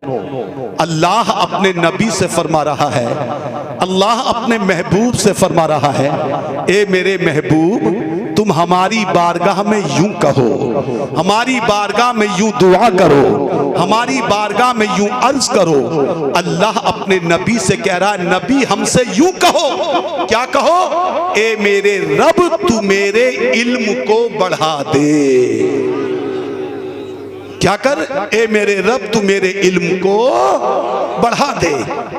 अल्लाह अपने नबी से फरमा रहा है, अल्लाह अपने महबूब से फरमा रहा है, ए मेरे महबूब तुम हमारी बारगाह में यूं कहो, हमारी बारगाह में यूं दुआ करो, हमारी बारगाह में यूं अर्ज करो। अल्लाह अपने नबी से कह रहा है, नबी हमसे यूं कहो, क्या कहो? ए मेरे रब तू मेरे इल्म को बढ़ा दे। क्या कर? ए मेरे रब तू मेरे इल्म को बढ़ा दे।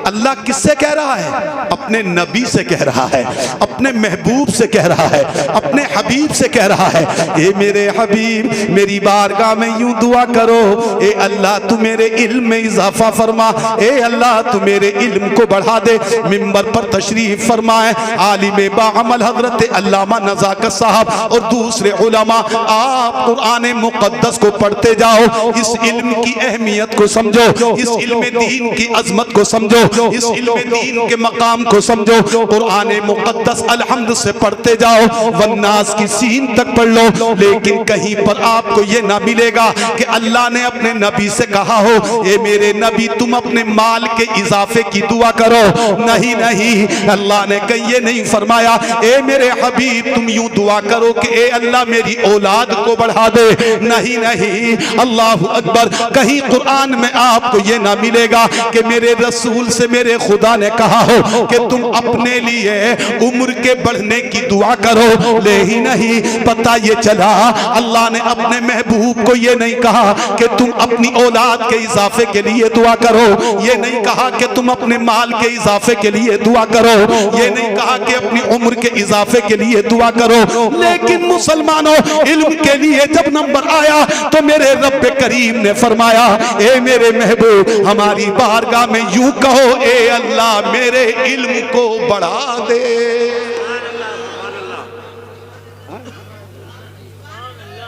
अल्लाह किससे कह रहा है? अपने नबी से कह रहा है, अपने महबूब से कह रहा है, अपने हबीब से कह रहा है, ए मेरे हबीब मेरी बारगाह में यूं दुआ करो, ए अल्लाह तू मेरे इल्म में इजाफा फरमा, ए अल्लाह तू मेरे इल्म को बढ़ा दे। मिंबर पर तशरीफ फरमाए आलिम बाअमल हजरत अल्लामा नज़ाकत साहब और दूसरे उलमा, आप कुरान मुक़द्दस को पढ़ते जाओ, इस इल्म की अहमियत को समझो, इस इल्म दीन की अजमत को समझो, इस इल्म दीन के मकाम को समझो। कुरान मुक़द्दस अलहम्द से पढ़ते जाओ, वन्नास की सीन तक पढ़ लो, लेकिन कहीं पर आपको ये ना मिलेगा कि अल्लाह ने अपने नबी से कहा हो, ए मेरे नबी तुम अपने माल के इजाफे की दुआ करो। नहीं नहीं, अल्लाह ने कहीं ये नहीं फरमाया, ए मेरे हबीब तुम यूं दुआ करो कि ए अल्लाह मेरी औलाद को बढ़ा दे। नहीं नहीं, अल्लाह अकबर, कहीं कुरान में आपको ये ना मिलेगा कि मेरे रसूल से मेरे खुदा ने कहा हो कि तुम अपने लिए उम्र के बढ़ने की दुआ करो। ले ही नहीं, पता ये चला अल्लाह ने अपने महबूब को ये नहीं कहा कि तुम अपनी औलाद के इजाफे के लिए दुआ करो, ये नहीं कहा कि तुम अपने माल के इजाफे के लिए दुआ करो, ये नहीं कहा कि अपनी उम्र के इजाफे के लिए दुआ करो। लेकिन मुसलमानों, इल्म के लिए जब नंबर आया तो मेरे रब करीम ने फरमाया, ए मेरे महबूब हमारी बारगाह में यूं कहो, ए अल्लाह मेरे इल्म को बढ़ा दे।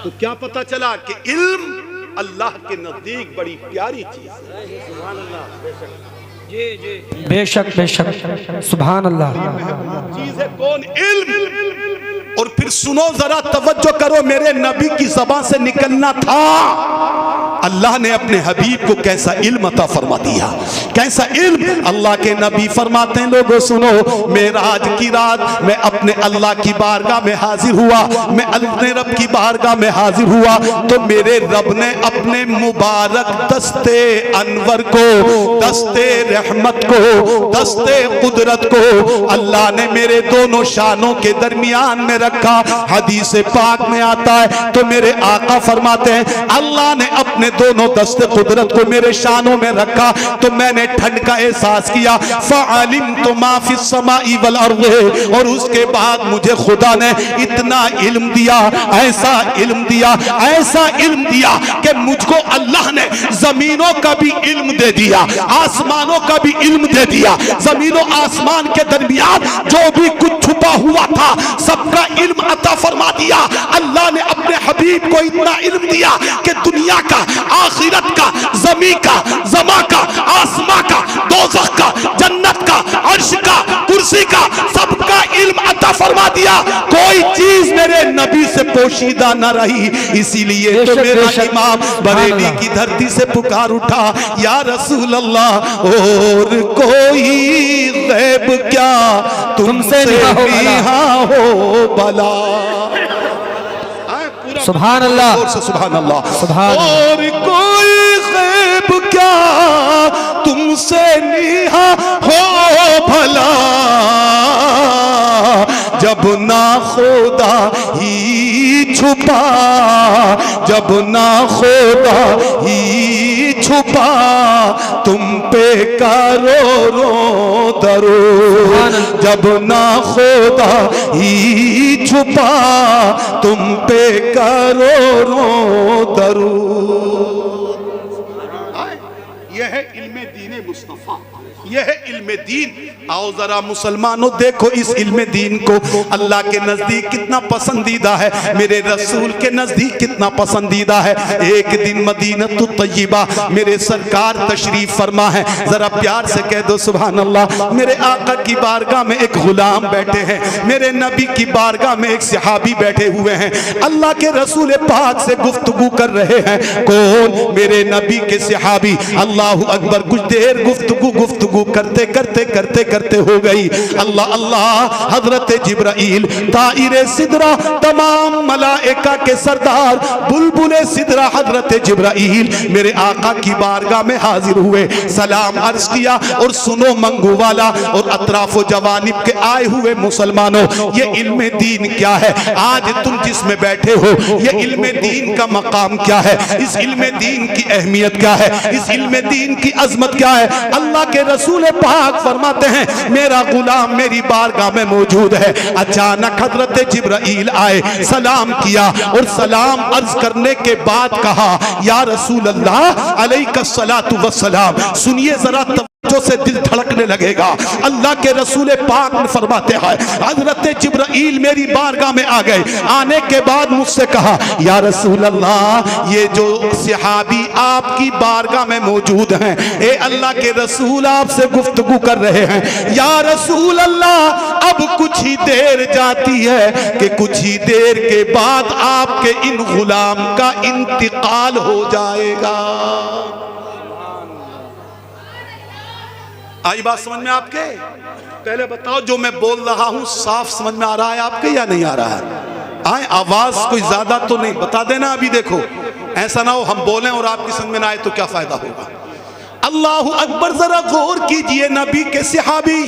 तो क्या पता चला कि इल्म अल्लाह के नजदीक बड़ी प्यारी चीज है। बेशक बेशक, सुभान अल्लाह। चीज है कौन? इल्म। और फिर सुनो जरा, तवज्जो करो, मेरे नबी की ज़बान से निकलना था, अल्लाह ने अपने हबीब को कैसा इल्म अता फरमा दिया, कैसा इल्म। अल्लाह के नबी फरमाते हैं, लोगों सुनो, मेराज की रात मैं अपने अल्लाह की बारगाह में हाजिर हुआ, मैं अपने रब की बारगाह में हाजिर हुआ, तो मेरे रब ने अपने मुबारक दस्ते अनवर को, दस्ते रहमत को, दस्ते कुदरत को अल्लाह ने मेरे दोनों शानों के दरमियान में रखा। हदीस पाक में आता है, तो मेरे आका फरमाते हैं, अल्लाह ने अपने दोनों दस्ते कुदरत को मेरे शानों में रखा, तो मैंने ठंड का एहसास किया। फ़अलिम तो माफ़ी समाई वल अर्ज़, और उसके बाद मुझे खुदा ने इतना इल्म दिया, ऐसा इल्म दिया, ऐसा इल्म दिया कि मुझको अल्लाह ने जमीनों का भी इल्म दे दिया, आसमानों का भी इल्म दे दिया। जमीनों आसमान के दरमियान जो भी कुछ छुपा हुआ था सबका इल्म अता फरमा दिया। अल्लाह ने अपने हबीब को इतना इल्म दिया कि दुनिया का, आखिरत का, ज़मीन का, ज़मा का, आसमां का, दोज़ख का, जन्नत का, अर्श का, कुर्सी का, सबका इल्म अता फरमा दिया। कोई चीज मेरे नबी से पोशीदा न रही। इसीलिए तो मेरा इमाम बरेली की धरती से पुकार उठा, या रसूल अल्लाह, और कोई गैब क्या तुमसे नहीं हो भला। सुभान अल्लाह, सुभान अल्लाह, सुभान। और कोई गैब क्या तुमसे निहा हो भला, जब ना खुदा ही छुपा, जब ना खुदा ही छुपा, तुम पे करो रो दरूद, जब ना खुदा ही छुपा, तुम पे करो रो दरूद। यह है इल्मे दीन मुस्तफा। यह है इल्म दीन। आओ जरा मुसलमानों देखो इस इल्म दीन को अल्लाह के नजदीक कितना पसंदीदा है, मेरे रसूल के नजदीक कितना पसंदीदा है। एक दिन मदीनतुत तय्यबा मेरे सरकार तशरीफ फरमा है, जरा प्यार से कह दो सुभान अल्लाह। मेरे आका की बारगाह में एक गुलाम बैठे हैं, मेरे नबी की बारगाह में एक सहाबी बैठे हुए हैं, अल्लाह के रसूल पाक से गुफ्तगू कर रहे हैं। कौन? मेरे नबी के सहाबी। अल्लाह अकबर। कुछ देर गुफ्तगू करते करते करते करते हो गई। अल्लाह अल्लाह। हजरत जिब्राइल ताइरे सिदरा, तमाम मलाइका के सरदार बुलबुले सिदरा हजरत जिब्राइल मेरे आका की बारगाह में हाजिर हुए, सलाम अर्ज किया। और सुनो मंगू वाला और अतराफो जवानिब के आए हुए मुसलमानों, ये इल्म दीन क्या है? आज तुम जिसमें बैठे हो ये इल्म दीन का मकाम क्या है? इस इल्म दीन की अहमियत क्या है? इस इल्म दीन की अजमत क्या है? अल्लाह के रसूल पाक फरमाते हैं मेरा गुलाम मेरी बारगाह में मौजूद है। अचानक हजरत जिब्राइल आए, सलाम किया और सलाम अर्ज करने के बाद कहा या रसूल अल्लाह अलैहिस्सलातु वस्सलाम। सुनिए जरा जो से दिल धड़कने लगेगा। अल्लाह के रसूल पाक ने फरमाते हैं हजरत जिब्राइल मेरी बारगाह में आ गए। आने के बाद मुझसे कहा या रसूल अल्लाह ये जो सहाबी आपकी बारगाह में मौजूद हैं, ए अल्लाह के रसूल आपसे गुफ्तगू कर रहे हैं। या रसूल अल्लाह अब कुछ ही देर जाती है कि कुछ ही देर के बाद आपके इन गुलाम का इंतकाल हो जाएगा। आई बात समझ में आपके? पहले बताओ जो मैं बोल रहा हूं साफ समझ में आ रहा है आपके या नहीं आ रहा है? आए आवाज कोई ज्यादा तो नहीं, बता देना। अभी देखो ऐसा ना हो हम बोलें और आपकी समझ में ना आए तो क्या फायदा होगा। अल्लाह अकबर। जरा गौर कीजिए, नबी के सहाबी,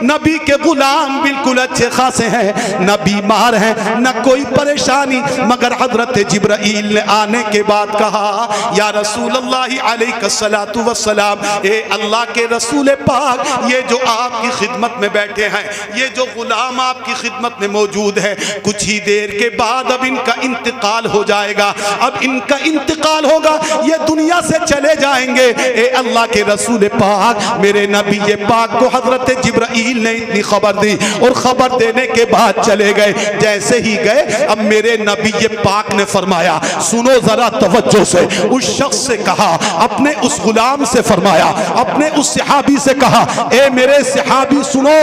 नबी के गुलाम बिल्कुल अच्छे खासे हैं, न बीमार हैं न कोई परेशानी, मगर हजरत जिब्राइल ने आने के बाद कहा या रसूल अल्लाह अलैहिस्सलातु वस्सलाम, ए अल्लाह के रसूल पाक ये जो आपकी खिदमत में बैठे हैं, ये जो गुलाम आपकी खिदमत में मौजूद है, कुछ ही देर के बाद अब इनका इंतकाल हो जाएगा। अब इनका इंतकाल होगा, ये दुनिया से चले जाएंगे। ए अल्लाह के रसूल पाक मेरे नबी ये पाक को हजरत जिब्राइल ने इतनी खबर दी और खबर देने के बाद चले गए। जैसे ही गए अब मेरे नबी ये पाक ने फरमाया, सुनो जरा तवज्जो से। उस शख्स से कहा, अपने उस गुलाम से फरमाया, अपने उस सहाबी से कहा, ए मेरे सहाबी सुनो,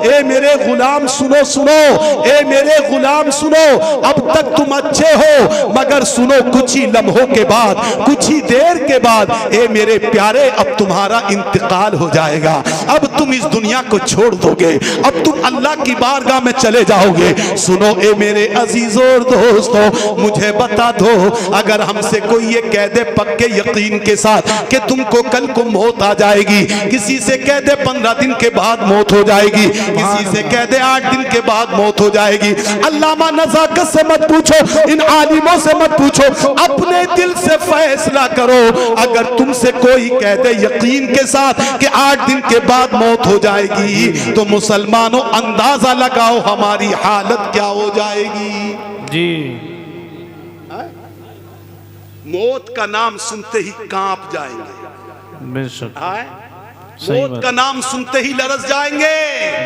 ए मेरे गुलाम सुनो सुनो, ए मेरे गुलाम सुनो। अब तक तुम अच्छे हो मगर सुनो कुछ ही लम्हों के बाद, कुछ ही देर के बाद ए मेरे प्यारे अब तुम्हारा इंतकाल हो जाएगा। अब तुम इस दुनिया को छोड़ दोगे, अब तुम अल्लाह की बारगाह में चले जाओगे। सुनो ए मेरे अजीजों और दोस्तों, मुझे बता दो अगर हमसे कोई ये कह दे पक्के यकीन के साथ कि तुमको कल को मौत आ जाएगी, किसी से कह दे 15 दिन के बाद मौत हो जाएगी, किसी से कह दे 8 दिन के बाद मौत हो जाएगी। अल्लामा नज़ाकत से मत पूछो, इन आलिमों से मत पूछो, अपने दिल से फैसला करो। अगर तुमसे कोई कह दे यकीन के साथ कि 8 दिन के बाद मौत हो जाएगी, तो मुसलमानों अंदाजा लगाओ हमारी हालत क्या हो जाएगी। जी मौत का नाम सुनते ही कांप जाएंगे, बेशक मौत का नाम सुनते ही लरस जाएंगे।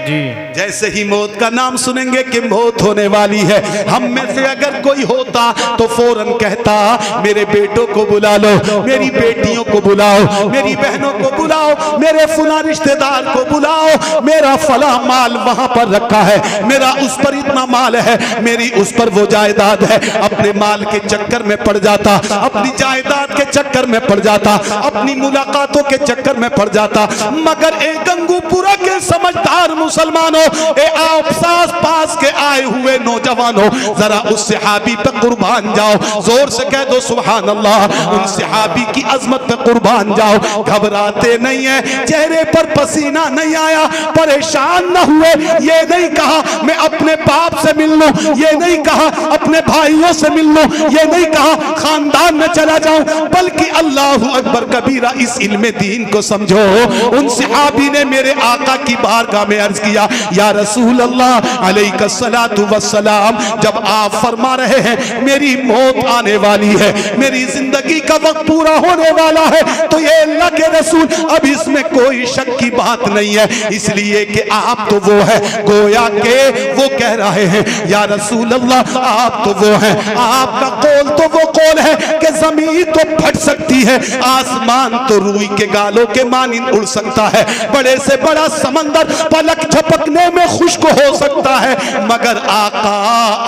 जी जैसे ही मौत का नाम सुनेंगे कि मौत होने वाली है, हम में से अगर कोई होता तो फौरन कहता मेरे बेटों को बुला लो, मेरी बेटियों को बुलाओ, मेरी बहनों को बुलाओ, मेरे फला रिश्तेदार को बुलाओ, मेरा फला माल वहां पर रखा है, मेरा उस पर इतना माल है, मेरी उस पर वो जायदाद है। अपने माल के चक्कर में पड़ जाता, अपनी जायदाद के चक्कर में पड़ जाता, अपनी मुलाकातों के चक्कर में पड़ जाता। मगर एक गंगूपुरा के समझदार मुसलमानों, ए आप सास पास के आए हुए नौजवानों, जरा उस सहाबी पे कुर्बान जाओ, जोर से कह दो सुभान अल्लाह। उन सहाबी की अजमत पे कुर्बान जाओ। घबराते नहीं है, चेहरे पर पसीना नहीं आया, परेशान न हुए, ये नहीं कहा मैं अपने बाप से मिल लूं, ये नहीं कहा अपने भाइयों से मिल लूं, ये नहीं कहा खानदान में चला जाऊं, बल्कि अल्लाहु अकबर कबीरा इस इल्म दीन को समझो। उन सहाबी ने मेरे आका की बारगाह में अर्ज किया, या रसूल अल्लाह अलैहिस्सलातु वस्सलाम, जब आप फरमा रहे हैं मेरी मौत आने वाली है, मेरी जिंदगी का वक्त पूरा होने वाला है, तो ये अल्लाह के रसूल अब इसमें कोई शक की बात नहीं है, इसलिए कि आप तो वो है, गोया के वो कह रहे हैं या रसूल अल्लाह आप तो वो हैं, आपका कौल तो वो कौल है कि जमीन तो फट सकती है, आसमान तो रूई के गालों के मानिंद उड़ सकता है, बड़े से बड़ा समंदर पलक झपकने में खुश्क हो सकता है, मगर आका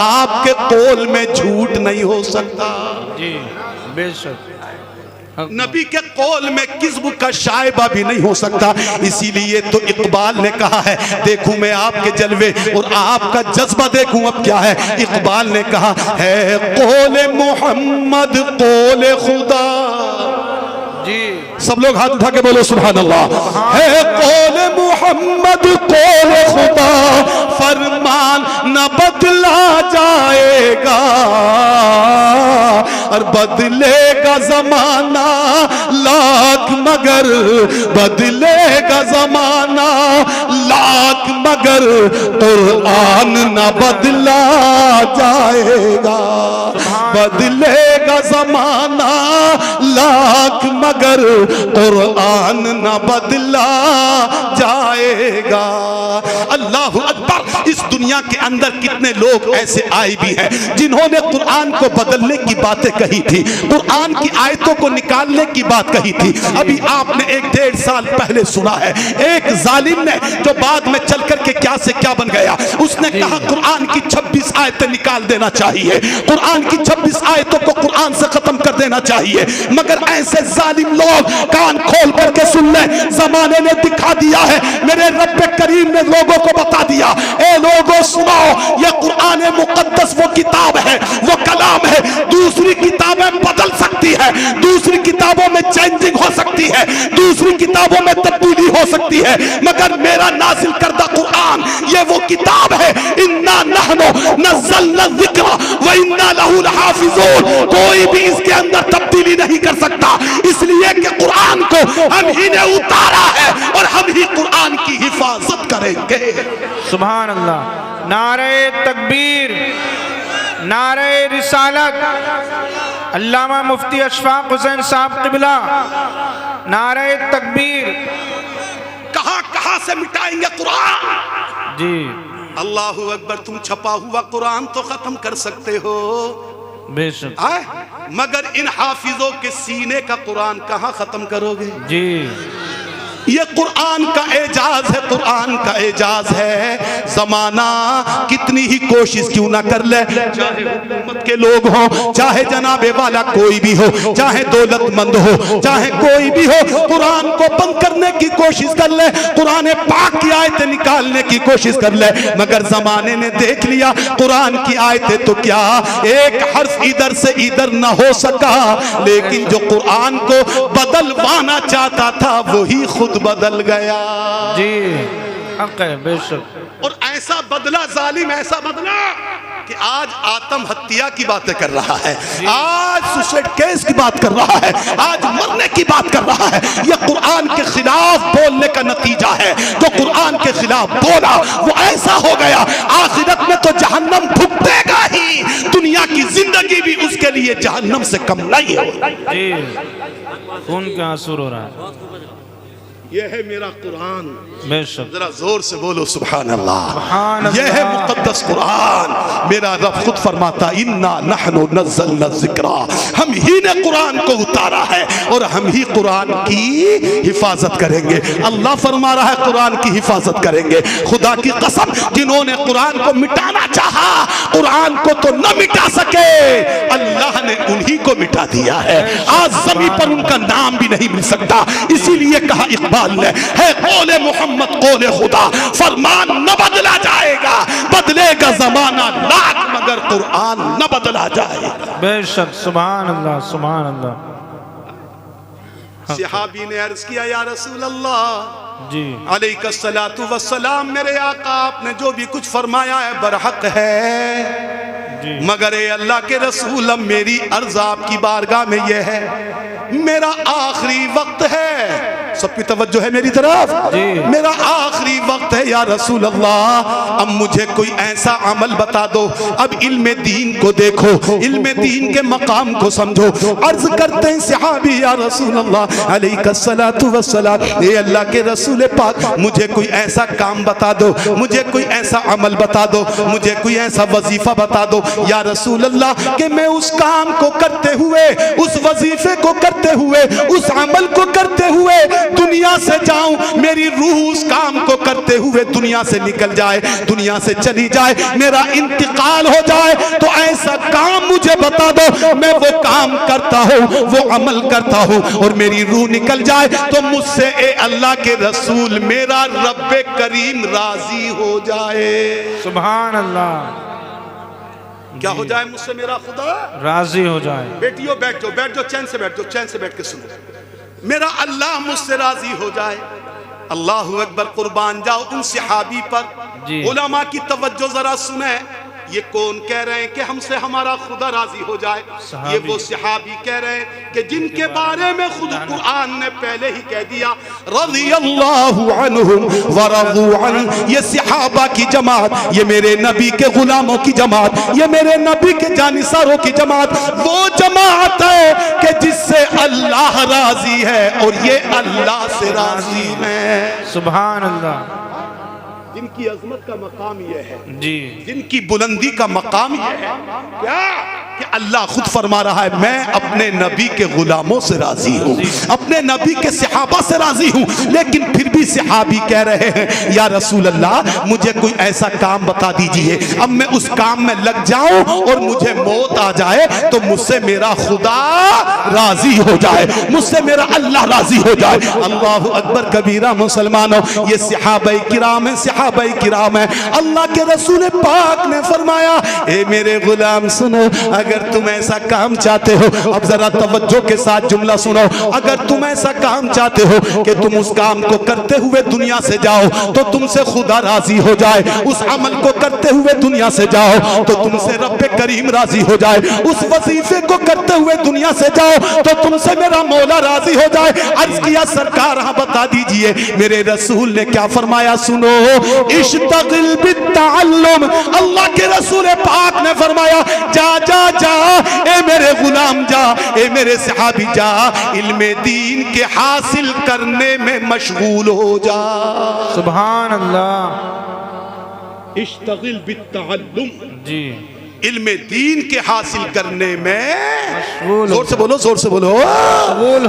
आपके कौल में झूठ नहीं हो सकता। जी बेशक, नबी के कौल में किस्म का शायबा भी नहीं हो सकता। इसीलिए तो इकबाल ने कहा है, देखूं मैं आपके जलवे और आपका जज्बा देखूं अब क्या है। इकबाल ने कहा है कौले मोहम्मद कौले खुदा, जी सब लोग हाथ उठा के बोलो सुभान अल्लाह। है कौले मोहम्मद कौले खुदा, फरमान न बदला जाएगा और बदलेगा जमाना लाख, मगर बदलेगा जमाना लाख, मगर कुरान न बदला जाएगा, बदलेगा जमाना लाख, मगर कुरान न बदला जाएगा। अल्लाहु अकबर। इस दुनिया के अंदर कितने लोग ऐसे आए भी हैं जिन्होंने कुरान को बदलने की बातें कही थी, कुरान की आयतों को निकालने की बात कही थी। अभी आपने 1-1.5 साल पहले सुना है, एक जालिम ने जो बाद में चल करके क्या से क्या बन गया, उसने कहा कुरान की 26 आयतें निकाल देना चाहिए, कुरान की 26 आयतों को कुरान से खत्म कर देना चाहिए। मगर ऐसे जालिम लोग कान खोल करके सुन ले, जमाने ने दिखा दिया है, मेरे रब्बे करीम ने लोगों को बता दिया, ए लोगों सुनो, ये कुरान मुकद्दस वो किताब है, वो कलाम है, दूसरी किताबें बदल सकती है, दूसरी किताबों में चेंजिंग हो सकती है, दूसरी किताबों में तब्दीली हो सकती है, मगर मेरा नाजिल करदा कुरान ये वो किताब है, इन्ना नहनु नज़्ज़लना ज़िक्रा व इन्ना लहू लहाफ़िज़ून, कोई भी इसके अंदर तब्दीली नहीं कर सकता, इसलिए कि कुरान को हम ही ने उतारा है और हम ही कुरान की हिफाजत करेंगे। सुभान अल्लाह। नारे तकबीर, नारे रिसालत, अल्लामा मुफ्ती अशफाक हुसैन साहब क़िबला, नारे तकबीर। कहां कहां से मिटाएंगे कुरान? जी अल्लाहु अकबर। तुम छपा हुआ कुरान तो खत्म कर सकते हो बेशक, मगर इन हाफिजों के सीने का कुरान कहां खत्म करोगे? जी ये कुरान का एजाज है, कुरान का एजाज है। जमाना कितनी ही कोशिश क्यों ना कर ले, चाहे हुकूमत के लोग हों, चाहे जनाबे वाला कोई भी हो, चाहे दौलतमंद हो, चाहे कोई भी हो, कुरान को बंद करने की कोशिश कर ले, कुरान पाक की आयतें निकालने की कोशिश कर ले, मगर जमाने ने देख लिया कुरान की आयतें तो क्या एक हर्फ इधर से इधर ना हो सका, लेकिन जो कुरान को बदलवाना चाहता था वही खुद बदल गया। जी हक है बेशक। और ऐसा बदला जालिम, ऐसा बदला कि आज आत्महत्या की बातें कर रहा है, आज सुसाइड केस की बात कर रहा है, आज मरने की बात कर रहा है। यह कुरान के खिलाफ बोलने का नतीजा है। जो कुरान के खिलाफ बोला वो ऐसा हो गया, आखिरत में तो जहन्नम भुगतेगा ही, दुनिया की जिंदगी भी उसके लिए जहन्नम से कम नहीं है। जी खून के आंसू रो रहा है। यह है मेरा कुरान, बेशक, जरा जोर से बोलो सुभान अल्लाह। सुभान अल्लाह। यह है मुकद्दस कुरान। मेरा रब खुद फरमाता इन्ना नहनु नज़्ज़लना ज़िक्रा, हम ही ने कुरान को उतारा है और हम ही कुरान की हिफाजत करेंगे। अल्लाह फरमा रहा है कुरान की हिफाजत करेंगे। खुदा की कसम, जिन्होंने कुरान को मिटाना चाहा, कुरान को तो न मिटा सके, अल्लाह ने उन्हीं को मिटा दिया है। आज ज़मीन पर उनका नाम भी नहीं मिल सकता। इसीलिए कहा इकबाल ने, है कौले मोहम्मद कौले खुदा, फरमान न बदला जाएगा, बदलेगा जमाना लाख, मगर कुरान न बदला जाएगा। बेशक, सुभान अल्लाह, सुभान अल्लाह। सहाबी ने अर्ज किया, या रसूल अल्लाह जी अलैहिस्सलातु वस्सलाम, मेरे आका आपने जो भी कुछ फरमाया है बरहक है, मगर ए अल्लाह के रसूल, अब मेरी अर्ज आपकी बारगाह में यह है, मेरा आखिरी वक्त है, सबकी तवज्जो है मेरी तरफ। जी। मेरा आखिरी वक्त है या रसूल अल्लाह, अब मुझे कोई ऐसा अमल बता दो। अब इल्म दीन को देखो, इल्म दीन के मकाम को समझो। अर्ज करते हैं सहाबी या रसूल अल्लाह अलैहिस्सलातु वस्सलाम, ए अल्लाह के रसूल पाक मुझे कोई ऐसा काम बता दो, मुझे कोई ऐसा अमल बता दो, मुझे कोई ऐसा वजीफा बता दो या रसूल अल्लाह कि मैं उस काम को करते हुए, उस वजीफे को करते हुए, उस अमल को करते हुए दुनिया से जाऊं, मेरी रूह उस काम को करते हुए दुनिया से निकल जाए, दुनिया से चली जाए, मेरा इंतकाल हो जाए। तो ऐसा काम मुझे बता दो, मैं वो काम करता हूँ, वो अमल करता हूँ और मेरी रूह निकल जाए तो मुझसे ए अल्लाह के रसूल मेरा रब्बे करीम राजी हो जाए। सुभान अल्लाह। क्या हो जाए मुझसे मेरा खुदा राजी हो जाए। बेटियों बैठ जाओ, बैठ जाओ, चैन से बैठ जाओ, चैन से बैठ के सुनो। मेरा अल्लाह मुझसे राजी हो जाए। अल्लाहु अकबर, कुर्बान जाओ उन सहाबी पर। उलमा की तवज्जो जरा सुने, ये कौन कह रहे हैं कि हमसे हमारा खुदा राजी हो जाए? ये वो सहाबी कह रहे हैं कि जिनके बारे में खुद कुरान ने पहले ही कह दिया रज़ियल्लाहु अन्हुम व रज़ू अन। ये सहाबा की जमात, ये मेरे नबी के गुलामों की जमात, ये मेरे नबी के जानिसारों की जमात, वो जमात है कि जिससे अल्लाह राजी है और ये अल्लाह से राजी है। सुभान अल्लाह। जिनकी अजमत का मकाम यह है जी, जिनकी बुलंदी का मकाम यह है क्या कि अल्लाह खुद फरमा रहा है मैं अपने नबी के गुलामों से राजी हूँ, अपने नबी के सहाबा से राजी हूँ। लेकिन फिर भी सहाबी कह रहे हैं या रसूल अल्लाह मुझे कोई ऐसा काम बता दीजिए, अब मैं उस काम में लग जाऊं और मुझे मौत आ जाए तो मुझसे मेरा खुदा राजी हो जाए, मुझसे मेरा अल्लाह राजी हो जाए। अल्लाह अकबर कबीरा। मुसलमानों, ये सहाबाए किराम है, सहाबाए किराम है। अल्लाह के रसूल पाक ने फरमाया ए मेरे गुलाम सुनो, अगर तुम ऐसा काम चाहते हो, अब जरा तवज्जो के साथ जुमला सुनो, अगर तुम ऐसा काम चाहते हो कि तुम उस काम को करते हुए दुनिया से जाओ तो तुमसे खुदा राजी हो जाए, उस अमल को करते हुए दुनिया से जाओ तो तुमसे रब्बे करीम राजी हो जाए, उस वजीफे को करते हुए दुनिया से जाओ तो तुमसे मेरा मौला राजी हो जाए। अर्ज किया सरकार हाँ बता दीजिए मेरे रसूल ने क्या फरमाया? सुनो, इश्तगिल बित्तअल्लुम। अल्लाह के रसूल पाक ने फरमाया जा जा जा, ए मेरे गुलाम जा, ए मेरे सहाबी जा, इल्मे दीन के हासिल करने में मशगूल हो जा। सुभान अल्लाह। इश्तगिल बित्तअल्लुम जी, इल्मे दीन के हासिल करने में मशगूल जोर से बोलो, जोर से बोलो,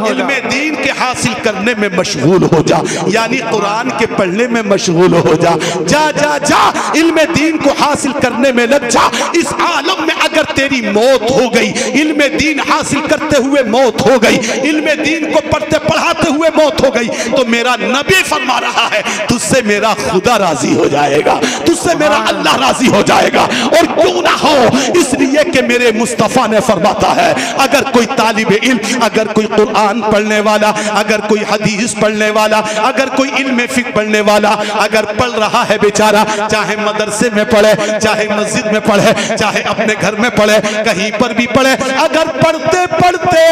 इल्मे दीन के हासिल करने में मशगूल हो जा, यानी कुरान के पढ़ने में मशगूल हो जा। जा जा जा, इल्मे दीन को हासिल करने में लग जा। इस आलम में अगर तेरी मौत हो गई, इल्मे दीन हासिल करते हुए मौत हो गई, इल्मे दीन को पढ़ते पढ़ाते हुए मौत हो गई, तो मेरा नबी फरमा रहा है तुझसे मेरा खुदा राजी हो जाएगा, तुझसे मेरा अल्लाह राजी हो जाएगा। और क्यों ना हो, इसलिए कि मेरे मुस्तफा ने फरमाता है अगर कोई तालिब इल्म, अगर कोई कुरान पढ़ने वाला, अगर कोई हदीस पढ़ने वाला, अगर कोई इल्म फिक्र पढ़ने वाला अगर पढ़ रहा है बेचारा, चाहे मदरसे में पढ़े, चाहे मस्जिद में पढ़े, चाहे अपने घर में पढ़े, कहीं पर भी पढ़े, अगर पढ़ते पढ़ते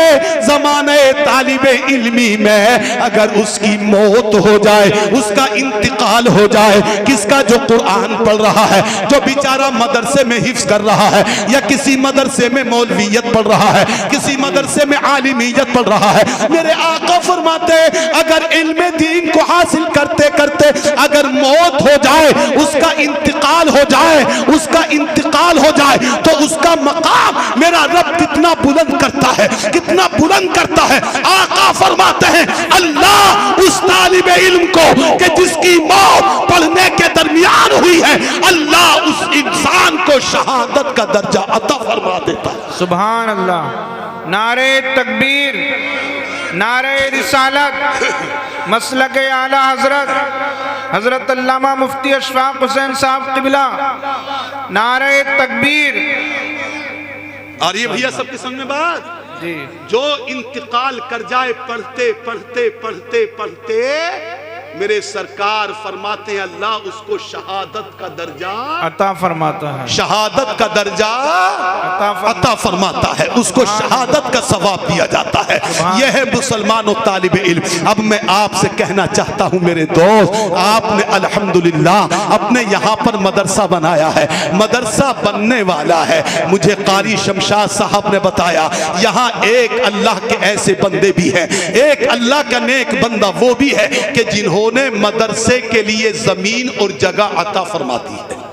जमाने तालिब इल्मी में अगर उसकी मौत हो जाए, उसका इंतकाल हो जाए, किसका? जो कुरान पढ़ रहा है, जो बेचारा मदरसे में हिफ्ज कर रहा है या किसी मदरसे में मौलवियत पढ़ रहा है, किसी मदरसे में आलिमियत पढ़ रहा है, मेरे आका फरमाते हैं अगर इल्मे दीन को हासिल करते करते अगर मौत हो जाए, उसका इंतकाल हो जाए, उसका इंतकाल हो जाए तो उसका मकाम मेरा रब कितना बुलंद करता है, कितना बुलंद करता है। आका फरमाते हैं अल्लाह उस तालिब इल्म को कि जिसकी मौत पढ़ने के दरमियान हुई है, अल्लाह उस इंसान को शहादत का दर्जा अता फरमा देता है। सुभान अल्लाह। नारे तकबीर, नारे रिसालत, मसलक आला हजरत हजरत अल्लामा मुफ्ती अशफाक हुसैन साहब क़िबला, नारे तकबीर। और ये भैया सबके समझ में बात जी, जो इंतकाल कर जाए पढ़ते पढ़ते पढ़ते पढ़ते मेरे सरकार फरमाते हैं अल्लाह उसको शहादत का दर्जा अता फरमाता है, शहादत का दर्जा अता फरमाता है, उसको शहादत का सवाब दिया जाता है। यह है मुसलमान और तालिब इल्म। अब मैं आपसे कहना चाहता हूं मेरे दोस्त, आपने अल्हम्दुलिल्लाह अपने यहाँ पर मदरसा बनाया है, मदरसा बनने वाला है। मुझे कारी शमशाद साहब ने बताया यहाँ एक अल्लाह के ऐसे बंदे भी हैं, एक अल्लाह का नेक बंदा वो भी है कि जिन्होंने मदरसे के लिए जमीन और जगह अता फरमाती है।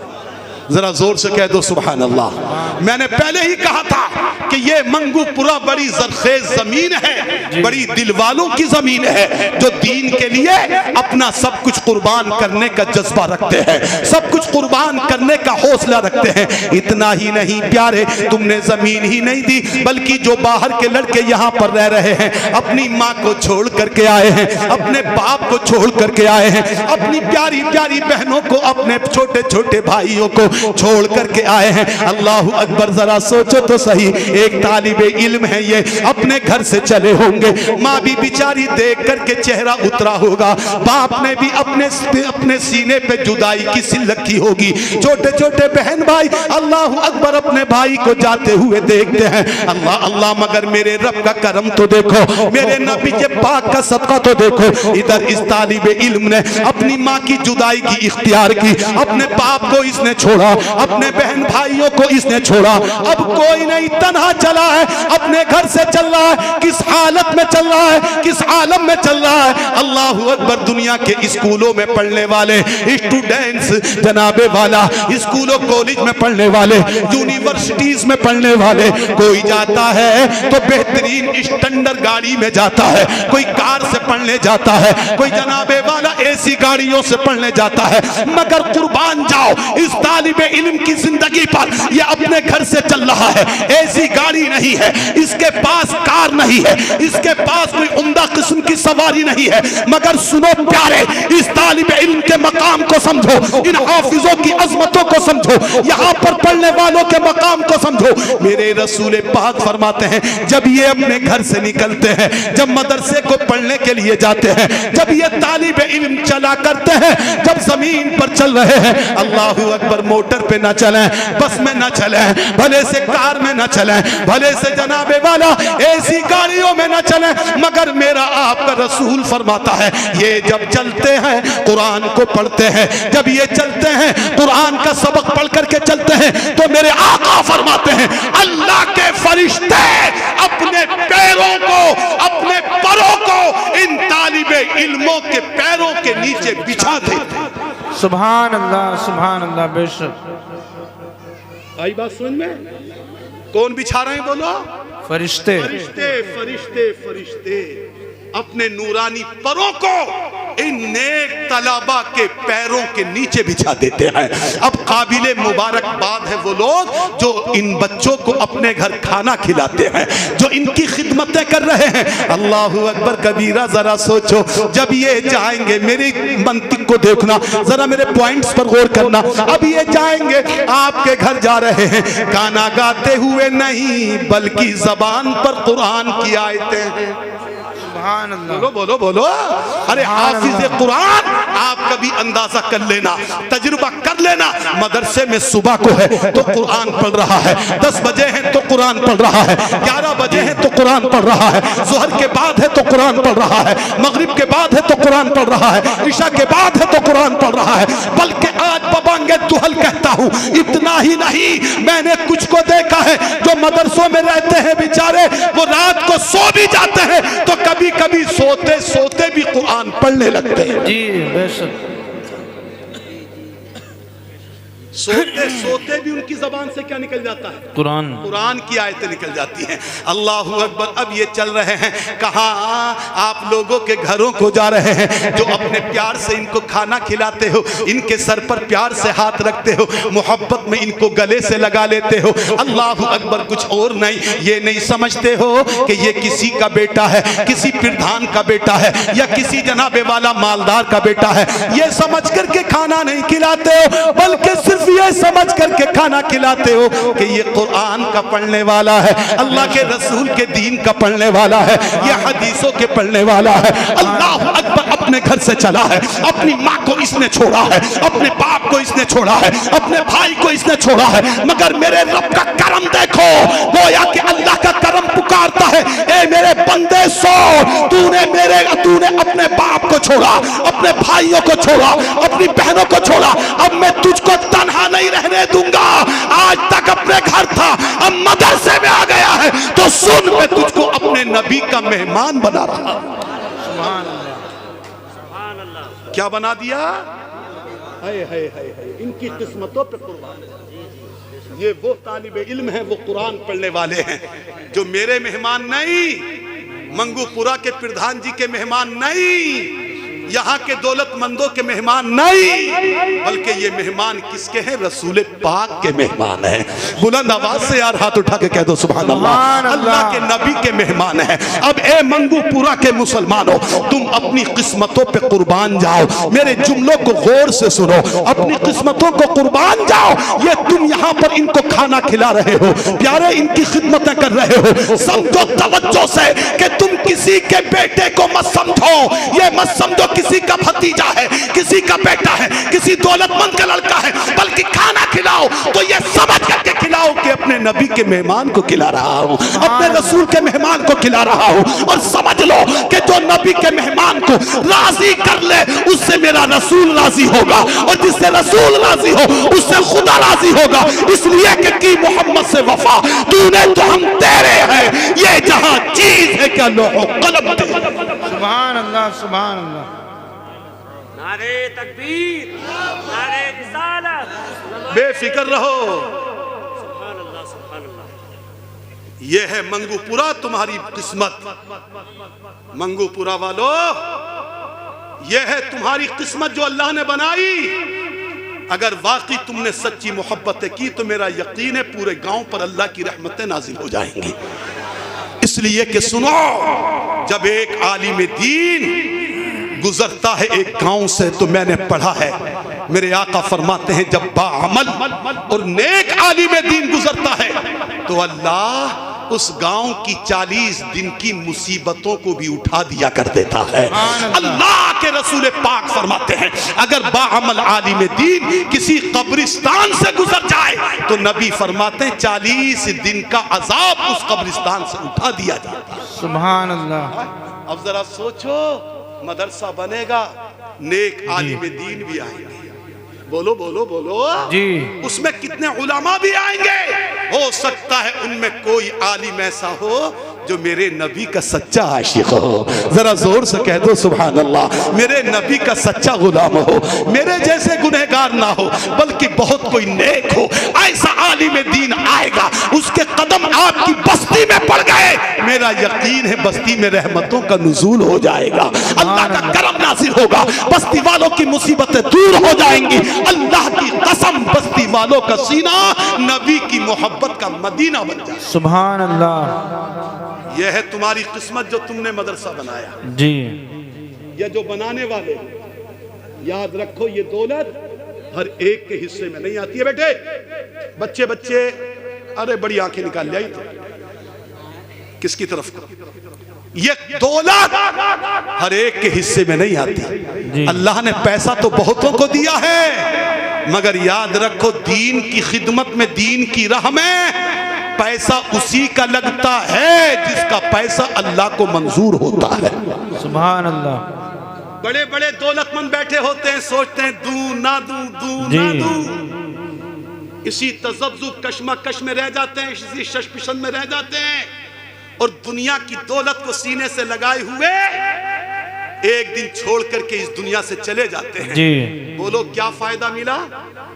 जरा जोर से कह दो सुभान अल्लाह। मैंने पहले ही कहा था कि ये मंगूपुरा बड़ी जरखेज जमीन है, बड़ी दिल वालों की जमीन है, जो दीन के लिए अपना सब कुछ कुर्बान करने का जज्बा रखते हैं, सब कुछ कुर्बान करने का हौसला रखते हैं। इतना ही नहीं प्यारे, तुमने जमीन ही नहीं दी बल्कि जो बाहर के लड़के यहाँ पर रह रहे हैं, अपनी माँ को छोड़ करके आए हैं, अपने बाप को छोड़ करके आए हैं, अपनी प्यारी प्यारी बहनों को, अपने छोटे छोटे भाइयों को छोड़ करके आए हैं। अल्लाह अकबर, जरा सोचो तो सही, एक तालिबे इल्म है ये, अपने घर से चले होंगे, माँ भी बेचारी देख करके चेहरा उतरा होगा, बाप ने भी अपने सीने पे जुदाई की सिल रखी होगी, छोटे छोटे बहन भाई अल्लाह अकबर अपने भाई को जाते हुए देखते हैं। अल्लाह अल्लाह, मगर मेरे रब का करम तो देखो, मेरे नबी के पाक का सदका तो देखो। इधर इस तालिबे इल्म ने अपनी माँ की जुदाई की इख्तियार की, अपने बाप को इसने छोड़ा, अपने बहन भाइयों को इसने छोड़ा, अब कोई नहीं, तन्हा चला है, अपने घर से चल रहा है। किस हालत में चल रहा है, किस आलम में चल रहा है। अल्लाह अकबर, दुनिया के स्कूलों में पढ़ने वाले स्टूडेंट्स जनाबे वाला, स्कूलों कॉलेज में पढ़ने वाले, यूनिवर्सिटीज में पढ़ने वाले, कोई जाता है तो बेहतरीन स्टैंडर्ड गाड़ी में जाता है, कोई कार से पढ़ने जाता है, कोई जनाबे वाला एसी गाड़ियों से पढ़ने जाता है। मगर कुर्बान जाओ इस तालिबे इल्म की जिंदगी पर, यह अपने घर से चल रहा है, ऐसी गाड़ी नहीं है, इसके पास कार नहीं है, इसके पास कोई उम्दा किस्म की सवारी नहीं है। मगर सुनो प्यारे, इस तालिबे इल्म के मकाम को समझो, इन हाफिजों की अजमतों को समझो, यहाँ पर पढ़ने वालों के मकाम को समझो। मेरे रसूल पाक फरमाते हैं जब ये अपने घर से निकलते हैं, जब मदरसे को पढ़ने के लिए जाते हैं, जब ये तालिबे इल्म चला करते हैं, जब जमीन पर चल रहे हैं, अल्लाह अकबर, मोटर पे ना चलें, बस में ना चलें, भले से कार में ना चलें, भले से जनाबे वाला ऐसी गाड़ियों में ना चलें, मगर मेरा आपका रसूल फरमाता है ये जब चलते हैं कुरान को पढ़ते हैं, जब ये चलते हैं कुरान का सबक पढ़ करके चलते हैं, तो मेरे आका फरमाते हैं अल्लाह के फरिश्ते अपने पैरों को, अपने परों को इन तालिबे इल्मों के पैरों के नीचे बिछा देते हैं। सुभान अल्लाह बेशक। आई बात समझ में? कौन बिछा रहे हैं बोलो? फरिश्ते। फरिश्ते फरिश्ते फरिश्ते अपने नूरानी परों को इन नेक तलबा के पैरों के नीचे बिछा देते हैं। अब काबिले मुबारकबाद है वो लोग जो इन बच्चों को अपने घर खाना खिलाते हैं, जो इनकी खिदमतें कर रहे हैं। अल्लाह अकबर कबीरा, जरा सोचो जब ये जाएंगे, मेरी मंतिक को देखना जरा, मेरे पॉइंट्स पर गौर करना। अब ये जाएंगे, आपके घर जा रहे हैं, गाना गाते हुए नहीं बल्कि जबान पर कुरान की आयतें हैं। बोलो बोलो बोलो। अरे हाफिज कुरान, आप कभी अंदाजा कर लेना, तजुर्बा कर लेना, मदरसे में सुबह को है तो कुरान पढ़ रहा है, 10 बजे है तो कुरान पढ़ रहा है, 11 बजे है तो कुरान पढ़ रहा है, जोहर के बाद है तो कुरान पढ़ रहा है, मगरिब के बाद है तो कुरान पढ़ रहा है, इशा के बाद है तो कुरान पढ़ रहा है। बल्कि आज बबांगे दुहल कहता हूँ, इतना ही नहीं, मैंने कुछ को देखा है जो मदरसों में रहते हैं बेचारे, वो रात को सो भी जाते हैं तो कभी कभी सोते सोते भी कुरान पढ़ने लगते हैं। जी बेशक, सोते सोते भी उनकी जबान से क्या निकल जाता है? कुरान, कुरान की आयतें निकल जाती हैं। अल्लाह अकबर। अब ये चल रहे हैं कहाँ? आप लोगों के घरों को जा रहे हैं, जो अपने प्यार से इनको खाना खिलाते हो, इनके सर पर प्यार से हाथ रखते हो, मोहब्बत में इनको गले से लगा लेते हो। अल्लाह अकबर। कुछ और नहीं, ये नहीं समझते हो कि ये किसी का बेटा है, किसी प्रधान का बेटा है, या किसी जनाबे वाला मालदार का बेटा है। ये समझ करके खाना नहीं खिलाते हो, बल्कि सिर्फ सिर्फ ये समझ करके खाना खिलाते हो कि ये कुरान का पढ़ने वाला है, अल्लाह के रसूल के दीन का पढ़ने वाला है, ये हदीसों के पढ़ने वाला है। अल्लाह अकबर, अपने घर से चला है, अपनी माँ को इसने छोड़ा है, अपने बाप को इसने छोड़ा है, अपने भाई को इसने छोड़ा है, मगर मेरे रब का करम देखो, गोया कि अल्लाह का करम पुकारता है, ए मेरे बंदे सो, तूने अपने बाप को छोड़ा, अपने भाइयों को छोड़ा, अपनी बहनों को छोड़ा, अब मैं तुझको तन्हा नहीं रहने दूंगा। आज तक अपने घर था, अब मदरसे में आ गया है, तो सुन, मैं तुझको अपने नबी का मेहमान बना रहा। क्या बना दिया? इनकी किस्मतों पे कुर्बान। ये वो तालिबे इल्म है, वो कुरान पढ़ने वाले हैं, जो मेरे मेहमान नहीं, मंगूपुरा के प्रधान जी के मेहमान नहीं, यहाँ के दौलतमंदों के मेहमान नहीं, बल्कि ये मेहमान किसके हैं? रसूल पाक के मेहमान हैं। बुलंद आवाज से यार हाथ उठा के कह दो सुभान अल्लाह। अल्लाह के नबी के मेहमान हैं। अब ए मंगूपुरा के मुसलमानों, तुम अपनी किस्मतों पे कुर्बान जाओ। मेरे जुमलों को गौर से सुनो, अपनी किस्मतों को कुर्बान जाओ। ये तुम यहाँ पर इनको खाना खिला रहे हो, प्यारे इनकी खिदमतें कर रहे हो, समझो तवज्जो से कि तुम किसी के बेटे को मत समझो, ये मत समझो किसी का भतीजा है, किसी का बेटा है, किसी दौलतमंद का लड़का है, बल्कि खाना खिलाओ तो ये समझ करके खिलाओ कि अपने नबी के मेहमान को खिला रहा हूं, अपने रसूल के मेहमान को खिला रहा हूं। और समझ लो कि जो नबी के मेहमान को राजी कर ले, उससे मेरा रसूल राजी होगा, और जिससे रसूल राजी हो उससे खुदा राजी होगा। इसलिए कि मोहम्मद से वफा तूने तो हम तेरे हैं, ये जहां चीज है क्या लोहो कलम दे। सुभान अल्लाह, सुभान अल्लाह। नारे तकबीर, नारे रिसालत, बेफिक्र रहो। सुभान अल्लाह, सुभान अल्लाह। ये है मंगूपुरा तुम्हारी किस्मत। मंगूपुरा वालों, ये है तुम्हारी किस्मत जो अल्लाह ने बनाई। अगर वाकई तुमने सच्ची मोहब्बतें की तो मेरा यकीन है पूरे गांव पर अल्लाह की रहमतें नाजिल हो जाएंगी। इसलिए कि सुनो, जब एक आलिम दीन गुजरता है एक गांव से, तो मैंने पढ़ा है, मेरे आका फरमाते हैं, जब बाअमल और नेक आलिम दीन गुजरता है तो अल्लाह उस गांव की 40 दिन की मुसीबतों को भी उठा दिया कर देता है। अल्लाह के रसूल पाक फरमाते हैं, अगर बाअमल आलिम दीन किसी कब्रिस्तान से गुजर जाए तो नबी फरमाते हैं 40 दिन का अजाब उस कब्रिस्तान से उठा दिया जाता है। सुभान अल्लाह। अब जरा सोचो, मदरसा बनेगा, नेक आलिम दीन भी आएंगे, बोलो बोलो बोलो जी, उसमें कितने उलमा भी आएंगे। हो सकता है उनमें कोई आलिम ऐसा हो जो मेरे नबी का सच्चा आशिक हो। जरा जोर से कह दो सुभान अल्लाह। मेरे नबी का सच्चा गुलाम हो, मेरे जैसे गुनहगार ना हो, बल्कि बहुत कोई नेक हो। ऐसा आलिम दीन आएगा, उसके कदम आपकी बस्ती में पड़ गए, मेरा यकीन है बस्ती में रहमतों का नुज़ूल हो जाएगा, अल्लाह का करम नाज़िल होगा, बस्ती वालों की मुसीबतें दूर हो जाएंगी। अल्लाह की कसम, बस्ती वालों का सीना नबी की मोहब्बत का मदीना बन जाए। सुभान अल्लाह। यह है तुम्हारी किस्मत जो तुमने मदरसा बनाया जी। या जो बनाने वाले, याद रखो ये दौलत हर एक के हिस्से में नहीं आती है बेटे। बच्चे बच्चे अरे बड़ी आंखें निकाल ली तो किसकी तरफ को? ये दौलत हर एक के हिस्से में नहीं आती। अल्लाह ने पैसा तो बहुतों को दिया है, मगर याद रखो दीन की खिदमत में, दीन की राह में पैसा उसी का लगता है जिसका पैसा अल्लाह को मंजूर होता है। सुभान अल्लाह। बड़े बड़े दौलतमंद बैठे होते हैं, सोचते हैं दूं ना दूं, दूं ना दूं, इसी तज़ब्ज़ुब कश्मकश में रह जाते हैं, इसी शशपिशन में रह जाते हैं, और दुनिया की दौलत को सीने से लगाए हुए एक दिन छोड़ करके इस दुनिया से चले जाते हैं जी। बोलो क्या फायदा मिला?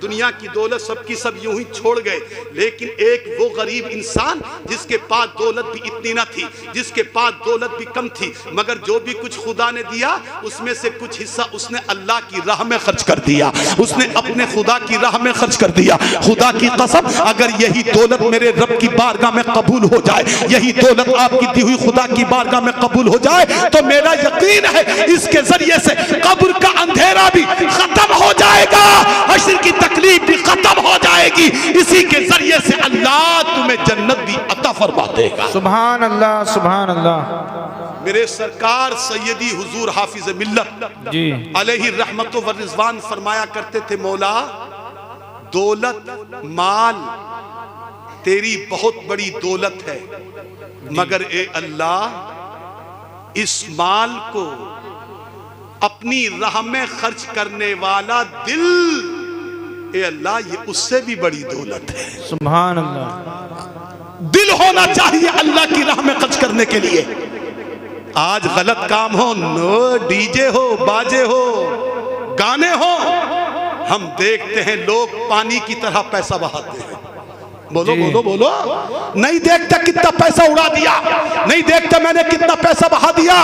दुनिया की दौलत सबकी सब यूं ही छोड़ गए, लेकिन एक वो गरीब इंसान जिसके पास दौलत भी इतनी ना थी, जिसके पास दौलत भी कम थी, मगर जो भी कुछ खुदा ने दिया उसमें से कुछ हिस्सा उसने अल्लाह की राह में खर्च कर दिया, उसने अपने खुदा की राह में खर्च कर दिया। खुदा की कसम, अगर यही दौलत मेरे रब की बारगाह में कबूल हो जाए, यही दौलत आपकी दी हुई खुदा की बारगाह में कबूल हो जाए, तो मेरा यकीन है इसके जरिए से कब्र का अंधेरा भी खत्म हो जाएगा, हश्र की तकलीफ भी खत्म आएगी, इसी के जरिए से अल्लाह तुम्हें जन्नत भी अता फरमा देगा। सुभान अल्लाह, सुभान अल्लाह। मेरे सरकार सैयदी हुजूर हाफिज मिल्लत जी अलैहि रहमत व रिजवान फरमाया करते थे, मौला दौलत माल तेरी बहुत बड़ी दौलत है, मगर ए अल्लाह इस माल को अपनी राह में खर्च करने वाला दिल, ए अल्लाह ये उससे भी बड़ी दौलत है। सुभान अल्लाह। दिल होना चाहिए अल्लाह की राह में खर्च करने के लिए। आज गलत काम हो, नो डीजे हो, बाजे हो, गाने हो, हम देखते हैं लोग पानी की तरह पैसा बहाते हैं। बोलो बोलो बोलो, नहीं देखता कितना पैसा उड़ा दिया, नहीं देखता मैंने कितना पैसा बहा दिया।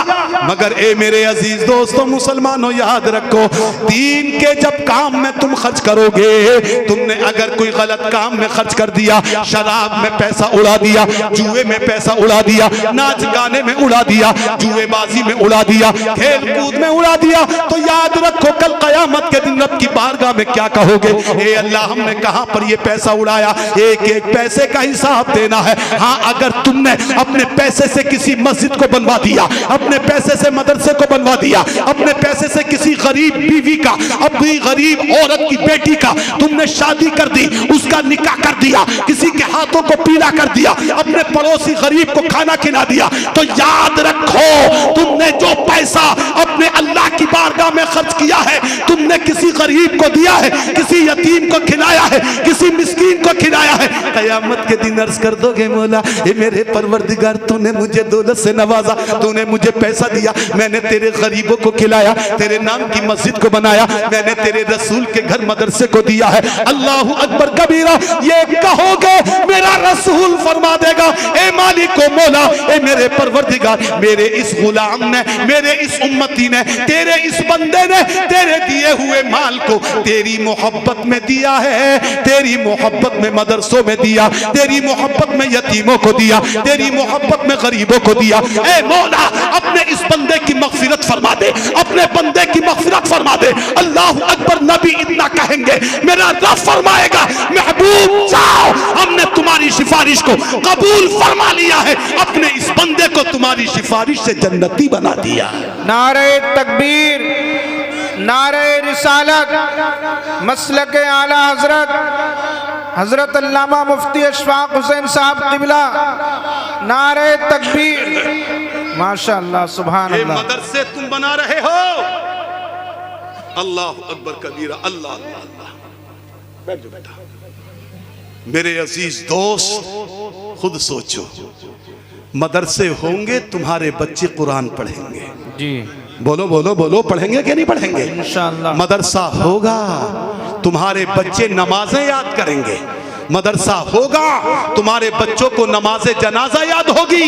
मगर ए मेरे अजीज दोस्तों मुसलमानों, याद रखो दीन के जब काम में तुम खर्च करोगे, तुमने अगर कोई गलत काम में खर्च कर दिया, शराब में पैसा उड़ा दिया, जुए में पैसा उड़ा दिया, नाच गाने में उड़ा दिया, जुएबाजी में उड़ा दिया, खेल कूद में उड़ा दिया, तो याद रखो कल कयामत के दिन रब की बारगाह में क्या कहोगे? ए अल्लाह, हमने कहां पर ये पैसा उड़ाया? एक एक पैसे का हिसाब देना है। हाँ, अगर तुमने अपने पैसे से किसी मस्जिद को बनवा दिया, अपने पैसे से मदरसे को बनवा दिया, अपने पैसे से किसी गरीब बीवी का, अपनी गरीब औरत की बेटी का तुमने शादी कर दी, उसका निकाह कर दिया, किसी के हाथों को पीला कर दिया, अपने पड़ोसी गरीब को खाना खिला दिया, तो याद रखो तुमने जो पैसा अपने अल्लाह की बारगाह में खर्च किया है, तुमने किसी गरीब को दिया है, किसी यतीम को खिलाया है, किसी मिस्कीन को खिलाया है। कयामत के दिन अर्ज कर दोगे, मौला ये मेरे परवरदिगार, तूने मुझे दौलत से नवाजा, तूने मुझे पैसा दिया, मैंने तेरे गरीबों को खिलाया, तेरे नाम की मस्जिद को बनाया, मैंने तेरे रसूल के घर मदरसे को दिया है। अल्लाहु अकबर कबीरा, ये कहोगे मेरा रसूल फरमा देगा, ए मालिक ओ मौला, ए मेरे परवरदिगार, मेरे इस गुलाम ने, मेरे इस उम्मती ने, तेरे इस बंदे ने तेरे दिए हुए माल को तेरी मोहब्बत में दिया है, तेरी मोहब्बत में मदरसों में दिया, तेरी मोहब्बत में यतीमों को दिया, तेरी मोहब्बत में गरीबों को दिया। ए मौला, अपने इस बंदे की मगफिरत फरमा दे, अपने बंदे की मगफिरत फरमा दे। अल्लाहु अकबर। नबी इतना कहेंगे, मेरा रब फरमाएगा, महबूब जाओ, हमने तुम्हारी सिफारिश को कबूल फरमा लिया है, अपने इस बंदे को तुम्हारी सिफारिश से जन्नती बना दिया। नारे तकबीर, नारे रिसालत, मसलक आला हजरत अल्लामा मुफ्ती अशफाक हुसैन साहब किबला, नारे तकबीर, माशाअल्लाह, सुभान अल्लाह। मदरसे तुम बना रहे हो, अल्लाह अकबर कबीरा, अल्लाह अल्लाह अल्लाह। बैठ जाओ बेटा। मेरे अजीज दोस्त, खुद सोचो, मदरसे होंगे, तुम्हारे बच्चे कुरान पढ़ेंगे। जी बोलो बोलो बोलो, पढ़ेंगे कि नहीं पढ़ेंगे? इंशाअल्लाह। मदरसा होगा, तुम्हारे बच्चे नमाजें याद करेंगे। मदरसा होगा, तुम्हारे बच्चों को नमाज़े जनाजा याद होगी,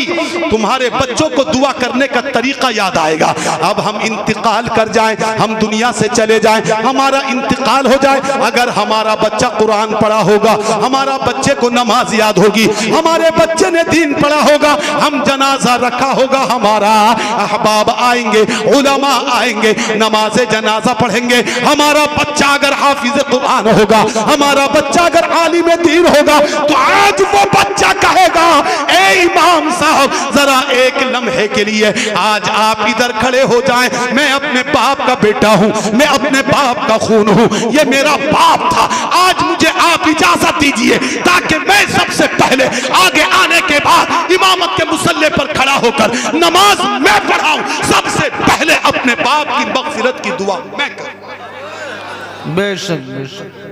तुम्हारे बच्चों को दुआ करने का तरीका याद आएगा। अब हम इंतकाल कर जाएं, हम दुनिया से चले जाएं, हमारा इंतकाल हो जाए, अगर हमारा बच्चा कुरान पढ़ा होगा, हमारा बच्चे को नमाज याद होगी, हमारे बच्चे ने दीन पढ़ा होगा, हम जनाजा रखा होगा, हमारा अहबाब आएंगे, उलमा आएंगे, नमाज़े जनाजा पढ़ेंगे। हमारा बच्चा अगर हाफिज कुरान होगा, हमारा बच्चा अगर आलिम दीन होगा, तो आज वो बच्चा कहेगा, ए इमाम साहब जरा एक लम्हे के लिए आज आप इधर खड़े हो जाएं, मैं अपने बाप का बेटा हूं, मैं अपने बाप का खून हूं, ये मेरा बाप था, आज मुझे आप इजाजत दीजिए ताकि मैं सबसे पहले आगे आने के बाद इमामत के मुसल्ले पर खड़ा होकर नमाज मैं पढ़ाऊं, सबसे पहले अपने बाप की मगफिरत की दुआ मैं करूं। बेशक बेशक।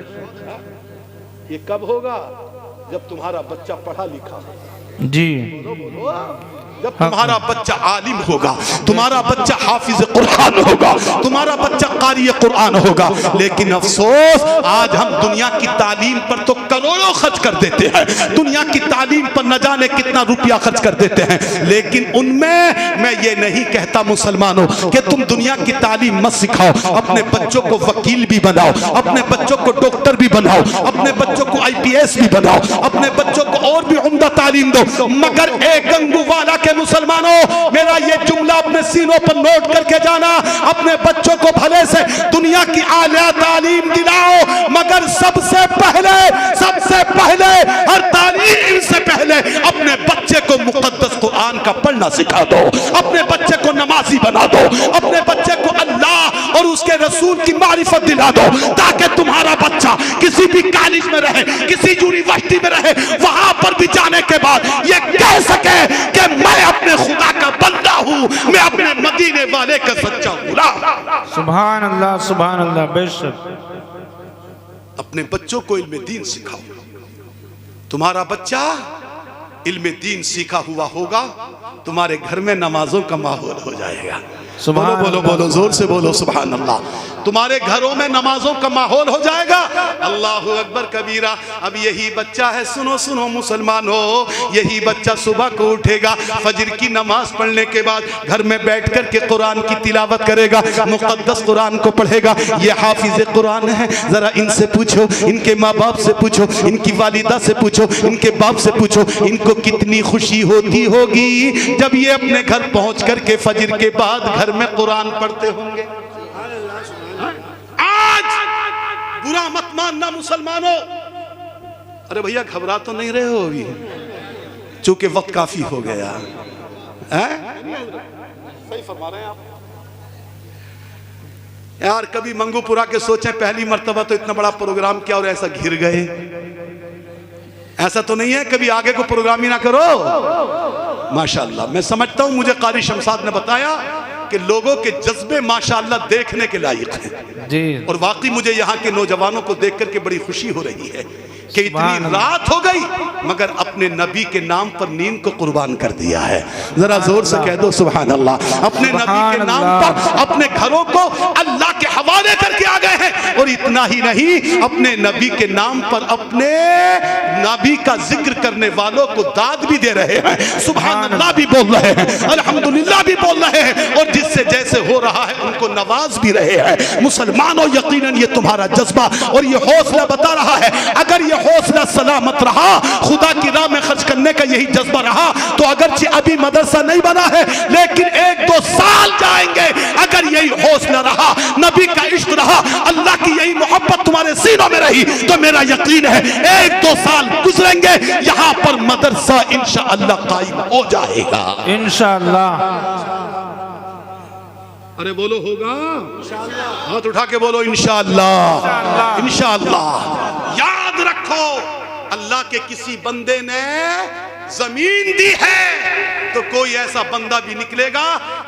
ये कब होगा? जब तुम्हारा बच्चा पढ़ा लिखा हो। जी बोलो बोलो। जब तुम्हारा बच्चा आलिम होगा, तुम्हारा बच्चा हाफिज कुरान होगा, तुम्हारा बच्चा कारी कुरान होगा। लेकिन अफसोस, आज हम दुनिया की तालीम पर तो करोड़ों खर्च कर देते हैं, दुनिया की तालीम पर न जाने कितना रुपया खर्च कर देते हैं, लेकिन उनमें मैं ये नहीं कहता मुसलमानों कि तुम दुनिया की तालीम मत सिखाओ, अपने बच्चों को वकील भी बनाओ, अपने बच्चों को डॉक्टर भी बनाओ, अपने बच्चों को IPS भी बनाओ, अपने बच्चों को और भी उम्दा तालीम दो। मगर एक गंगूवाला के मुसलमानों, मेरा ये जुमला अपने सीनों पर नोट करके जाना, अपने बच्चों को भले से दुनिया की आला तालीम दिलाओ, मगर सबसे पहले हर तालीम से पहले अपने बच्चे को मुकद्दस कुरान का पढ़ना सिखा दो, अपने बच्चे को नमाजी बना दो, अपने बच्चे को अल्लाह और उसके रसूल की मारिफत दिला दो, ताकि तुम्हारा बच्चा किसी भी कॉलेज में रहे, किसी यूनिवर्सिटी में रहे, वहां पर भी जाने के बाद ये कह सके कि मैं अपने खुदा का बंदा हूं, मैं अपने मदीने वाले का सच्चा गुलाम। सुभान अल्लाह बेशक। अपने बच्चों को इल्म दीन सिखाओ। तुम्हारा बच्चा इल्म दीन सीखा हुआ होगा, तुम्हारे घर में नमाजों का माहौल हो जाएगा। बोलो बोलो बोलो, जोर से बोलो सुभान अल्लाह। तुम्हारे घरों में नमाजों का माहौल हो जाएगा। अल्लाहु अकबर कबीरा। अब यही बच्चा है, सुनो सुनो मुसलमानों, यही बच्चा सुबह को उठेगा, फजर की नमाज पढ़ने के बाद घर में बैठ कर के कुरान की तिलावत करेगा, मुकद्दस कुरान को पढ़ेगा। ये हाफिज कुरान है, जरा इनसे पूछो, इनके माँ बाप से पूछो, इनकी वालिदा से पूछो, इनके बाप से पूछो, इनको कितनी खुशी होती होगी जब ये अपने घर पहुंच करके फजर के बाद घर में कुरान पढ़ते होंगे। आज बुरा मत मानना मुसलमानों। अरे भैया घबरा तो नहीं रहे हो अभी, चूंकि वक्त काफी हो गया है? सही फरमा रहे हैं आप यार। कभी मंगूपुरा के सोचें, पहली मर्तबा तो इतना बड़ा प्रोग्राम किया और ऐसा घिर गए। ऐसा तो नहीं है कभी आगे को प्रोग्राम ही ना करो। माशाअल्लाह, मैं समझता हूं, मुझे कारी शमशाद ने बताया कि लोगों के जज्बे माशाअल्लाह देखने के लायक हैं जी। और वाकई मुझे यहाँ के नौजवानों को देख करके बड़ी खुशी हो रही है कि इतनी रात हो गई मगर अपने नबी के नाम पर नींद को कुर्बान कर दिया है। जरा जोर से कह दो सुभान अल्लाह। अपने नबी के नाम पर अपने घरों को अल्लाह के हवाले करके आ गए हैं। और इतना ही नहीं, अपने नबी के नाम पर अपने नबी का जिक्र करने वालों को दाद भी दे रहे हैं, सुभान अल्लाह भी बोल रहे हैं, अल्हम्दुलिल्लाह भी बोल रहे हैं, और जिससे जैसे हो रहा है उनको नवाज भी रहे हैं। मुसलमानों, यकीनन ये तुम्हारा जज्बा और ये हौसला बता रहा है, अगर ये हौसला सलामत रहा, खुदा की राह में खर्च करने का यही जज्बा रहा, तो अगरचे अभी मदरसा नहीं बना है लेकिन 1-2 साल जाएंगे, अगर यही हौसला रहा, नबी का इश्क रहा, अल्लाह की यही मोहब्बत तुम्हारे सीनों में रही, तो मेरा यकीन है 1-2 साल गुजरेंगे, यहाँ पर मदरसा इंशाअल्लाह कायम हो जाएगा इंशाअल्लाह। अरे बोलो होगा इंशाअल्लाह। हाथ उठा के बोलो इंशाअल्लाह इंशाअल्लाह। याद रखो, अल्लाह के किसी बंदे ने जमीन दी है तो कोई ऐसा बंदा भी निकलेगा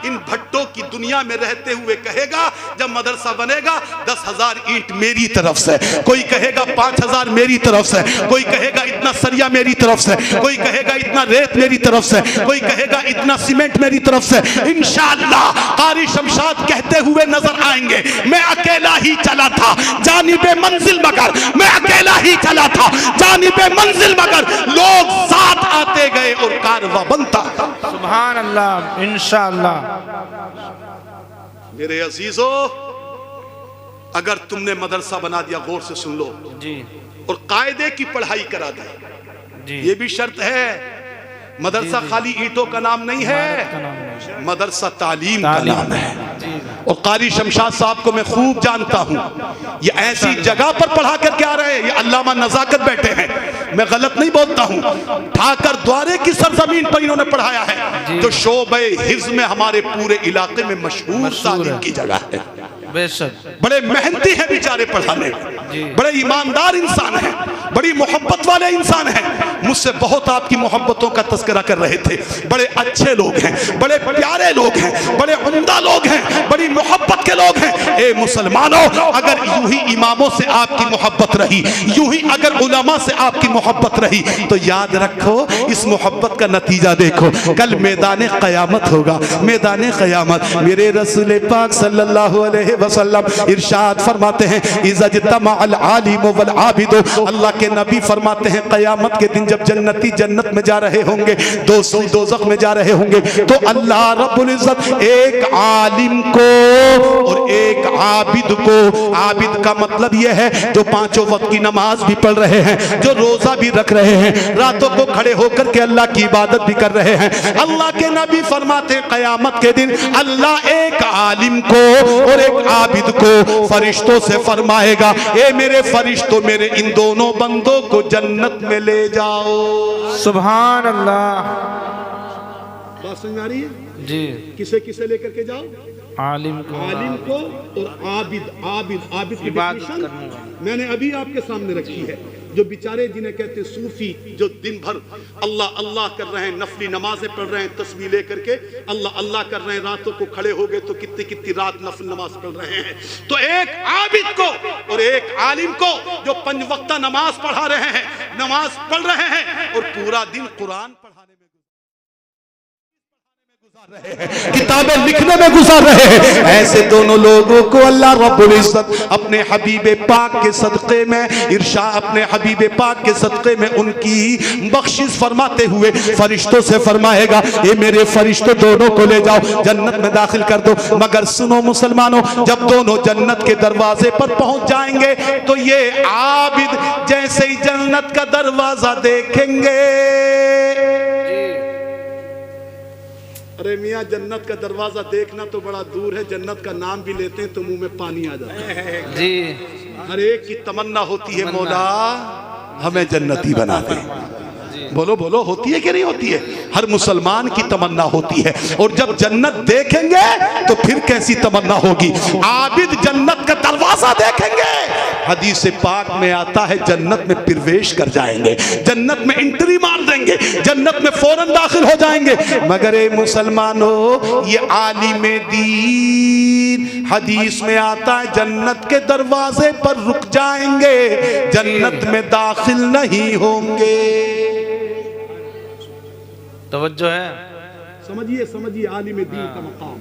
इन भट्टों की दुनिया में रहते हुए कहेगा जब मदरसा बनेगा 10,000 ईंट मेरी तरफ से, कोई कहेगा 5,000 मेरी तरफ से, कोई कहेगा इतना सरिया मेरी तरफ से, कोई कहेगा इतना रेत मेरी तरफ से, कोई कहेगा इतना सीमेंट मेरी तरफ से। इंशाअल्लाह कारी शमशाद कहते हुए नजर आएंगे, मैं अकेला ही चला था जानिबे मंजिल मगर, मैं अकेला ही चला था जानिबे मंजिल मगर, लोग साथ आते गए और कारवा बनता। सुभान अल्लाह इंशाअल्लाह। मेरे अजीजों, अगर तुमने मदरसा बना दिया, गौर से सुन लो जी, और कायदे की पढ़ाई करा दी जी, ये भी शर्त है। मदरसा खाली ईंटों का नाम नहीं है, मदरसा तालीम का नाम है। और कारी शमशाद साहब को मैं खूब जानता हूँ, ये ऐसी जगह पर पढ़ा करके आ रहे हैं, ये अल्लामा नजाकत बैठे हैं, मैं गलत नहीं बोलता हूँ, ठाकर द्वारे की सरजमीन पर इन्होंने पढ़ाया है, जो शोबे हिफ्ज में हमारे पूरे इलाके में मशहूर तालीम की जगह है। बेशक बड़े मेहनती हैं बेचारे पढ़ाने में, बड़े ईमानदार इंसान हैं, बड़ी मोहब्बत वाले इंसान हैं। मुझसे बहुत आपकी मोहब्बतों का तस्करा कर रहे थे। बड़े अच्छे लोग हैं, बड़े प्यारे लोग हैं, बड़े उम्दा लोग हैं, बड़ी मोहब्बत के लोग हैं। ए मुसलमानों, अगर यूं ही इमामों से आपकी मोहब्बत रही, यूं ही अगर उलमा से आपकी मोहब्बत रही, तो याद रखो इस मोहब्बत का नतीजा देखो, कल मैदान क़यामत होगा, मैदान क़यामत। मेरे रसूल पाक सल्लल्लाहु अलैहि वसल्लम इरशाद फरमाते हैं, इज़ा जतमा अल आलिम वल आबिद, अल्लाह के नबी फरमाते हैं क़यामत के दिन जब जन्नती जन्नत में जा रहे होंगे, दोस्ती दोज़ख में जा रहे होंगे, तो अल्लाह रब्बुल इज्जत एक आलिम को और एक आबिद को, आबिद का मतलब यह है जो पांचों वक्त की नमाज भी पढ़ रहे हैं, जो रोजा भी रख रहे हैं, रातों को खड़े होकर के अल्लाह की इबादत भी कर रहे हैं। अल्लाह के नबी फरमाते क़यामत के दिन अल्लाह एक आलिम को और एक आबिद को फरिश्तों से फरमाएगा, ए मेरे फरिश्तों, मेरे इन दोनों बंदों को जन्नत में ले जाओ। सुभान अल्लाह। बात समझ आ रही है जी। किसे किसे लेकर के जाओ? आलिम को और आबिद। आबिद की इबादत डेफिनेशन करने वाला। मैंने अभी आपके सामने रखी है। जो बेचारे जिन्हें कहते हैं सूफी, जो दिन भर अल्लाह अल्लाह कर रहे हैं, नफली नमाजें पढ़ रहे हैं, तस्बीह लेकर के अल्लाह अल्लाह कर रहे हैं, रातों को खड़े हो गए तो कितनी कितनी रात नफल नमाज पढ़ रहे हैं। तो एक आबिद को और एक आलिम को जो पंज वक्ता नमाज पढ़ा रहे हैं, नमाज पढ़ रहे हैं और पूरा दिन कुरान पढ़ाने में किताबें लिखने में गुजार रहे हैं, ऐसे दोनों लोगों को अल्लाह रब्बुल इज्जत अपने हबीब पाक के सदक़े में इरशाद, अपने हबीब पाक के सदक़े में उनकी बख्शिश फरमाते हुए फरिश्तों से फरमाएगा, ये मेरे फरिश्तों दोनों को ले जाओ, जन्नत में दाखिल कर दो। मगर सुनो मुसलमानों, जब दोनों जन्नत के दरवाजे पर पहुंच जाएंगे तो ये आबिद जैसे ही जन्नत का दरवाजा देखेंगे, अरे मियाँ जन्नत का दरवाजा देखना तो बड़ा दूर है, जन्नत का नाम भी लेते हैं तो मुंह में पानी आ जाता है जी। हर एक की तमन्ना होती है, मौला हमें जन्नती बना दे। बोलो बोलो, होती है कि नहीं होती है? हर मुसलमान की तमन्ना होती है। और जब जन्नत देखेंगे तो फिर कैसी तमन्ना होगी। आबिद जन्नत का दरवाजा देखेंगे, हदीस पाक में आता है जन्नत में प्रवेश कर जाएंगे, जन्नत में एंट्री मार देंगे, जन्नत में फौरन दाखिल हो जाएंगे। मगर ए मुसलमानों, ये आलिम दीन, हदीस में आता है जन्नत के दरवाजे पर रुक जाएंगे, जन्नत में दाखिल नहीं होंगे। तवज्जो है। समझिए समझिए आलिम दीन का मकाम।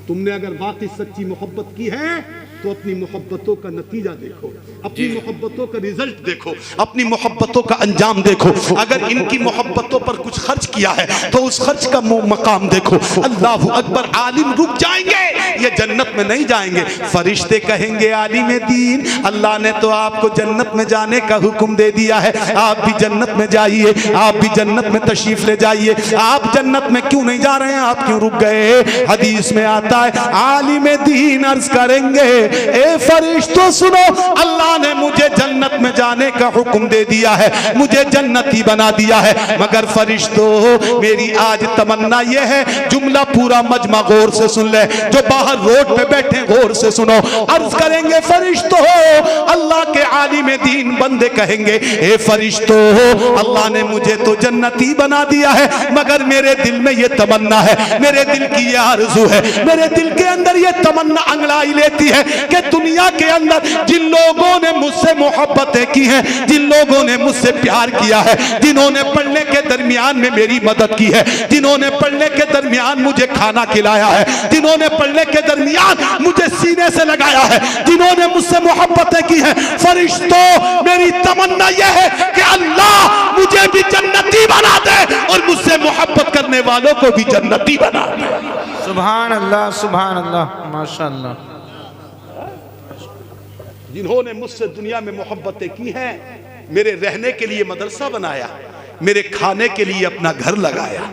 तुमने अगर वाकई सच्ची मोहब्बत की है तो अपनी मोहब्बतों का नतीजा देखो, अपनी मोहब्बतों का रिजल्ट देखो, अपनी मोहब्बतों का अंजाम देखो। अगर इनकी मोहब्बतों पर कुछ खर्च किया है तो उस खर्च का मकाम देखो। अल्लाहु अकबर, आलिम रुक जाएंगे, ये जन्नत में नहीं जाएंगे। फरिश्ते कहेंगे आलिम दीन, अल्लाह ने तो आपको जन्नत में जाने का हुक्म दे दिया है, आप भी जन्नत में जाइए, आप भी जन्नत में तशरीफ ले जाइए, आप जन्नत में क्यों नहीं जा रहे हैं, आप क्यों रुक गए? हदीस में आता है आलिम दीन अर्ज करेंगे, ए फरिश्तों सुनो, अल्लाह ने मुझे जन्नत में जाने का हुक्म दे दिया है, मुझे जन्नती बना दिया है, मगर फरिश्तों मेरी आज तमन्ना यह है, जुमला पूरा मजमा गौर से सुन ले, जो बाहर रोड पे बैठे गौर से सुनो। अर्ज करेंगे फरिश्तों, अल्लाह के आलिम दीन बंदे कहेंगे, ए फरिश्तों अल्लाह ने मुझे तो जन्नती बना दिया है, मगर मेरे दिल में ये तमन्ना है, मेरे दिल की ये आरज़ू है, मेरे दिल के अंदर ये तमन्ना अंगड़ाई लेती है कि दुनिया के अंदर जिन लोगों ने मुझसे मोहब्बतें की हैं, जिन लोगों ने मुझसे प्यार किया है, जिन्होंने पढ़ने के दरमियान में मेरी मदद की है, जिन्होंने पढ़ने के दरमियान मुझे खाना खिलाया है, जिन्होंने पढ़ने के दरमियान मुझे सीने से लगाया है, जिन्होंने मुझसे मोहब्बतें की हैं, फरिश्तों मेरी तमन्ना यह है कि अल्लाह मुझे भी जन्नती बना दे और मुझसे मोहब्बत करने वालों को भी जन्नती बना दे। सुभान अल्लाह, सुभान अल्लाह, माशाअल्लाह। जिन्होंने मुझसे दुनिया में मोहब्बतें की हैं, मेरे रहने के लिए मदरसा बनाया, मेरे खाने के लिए अपना घर लगाया।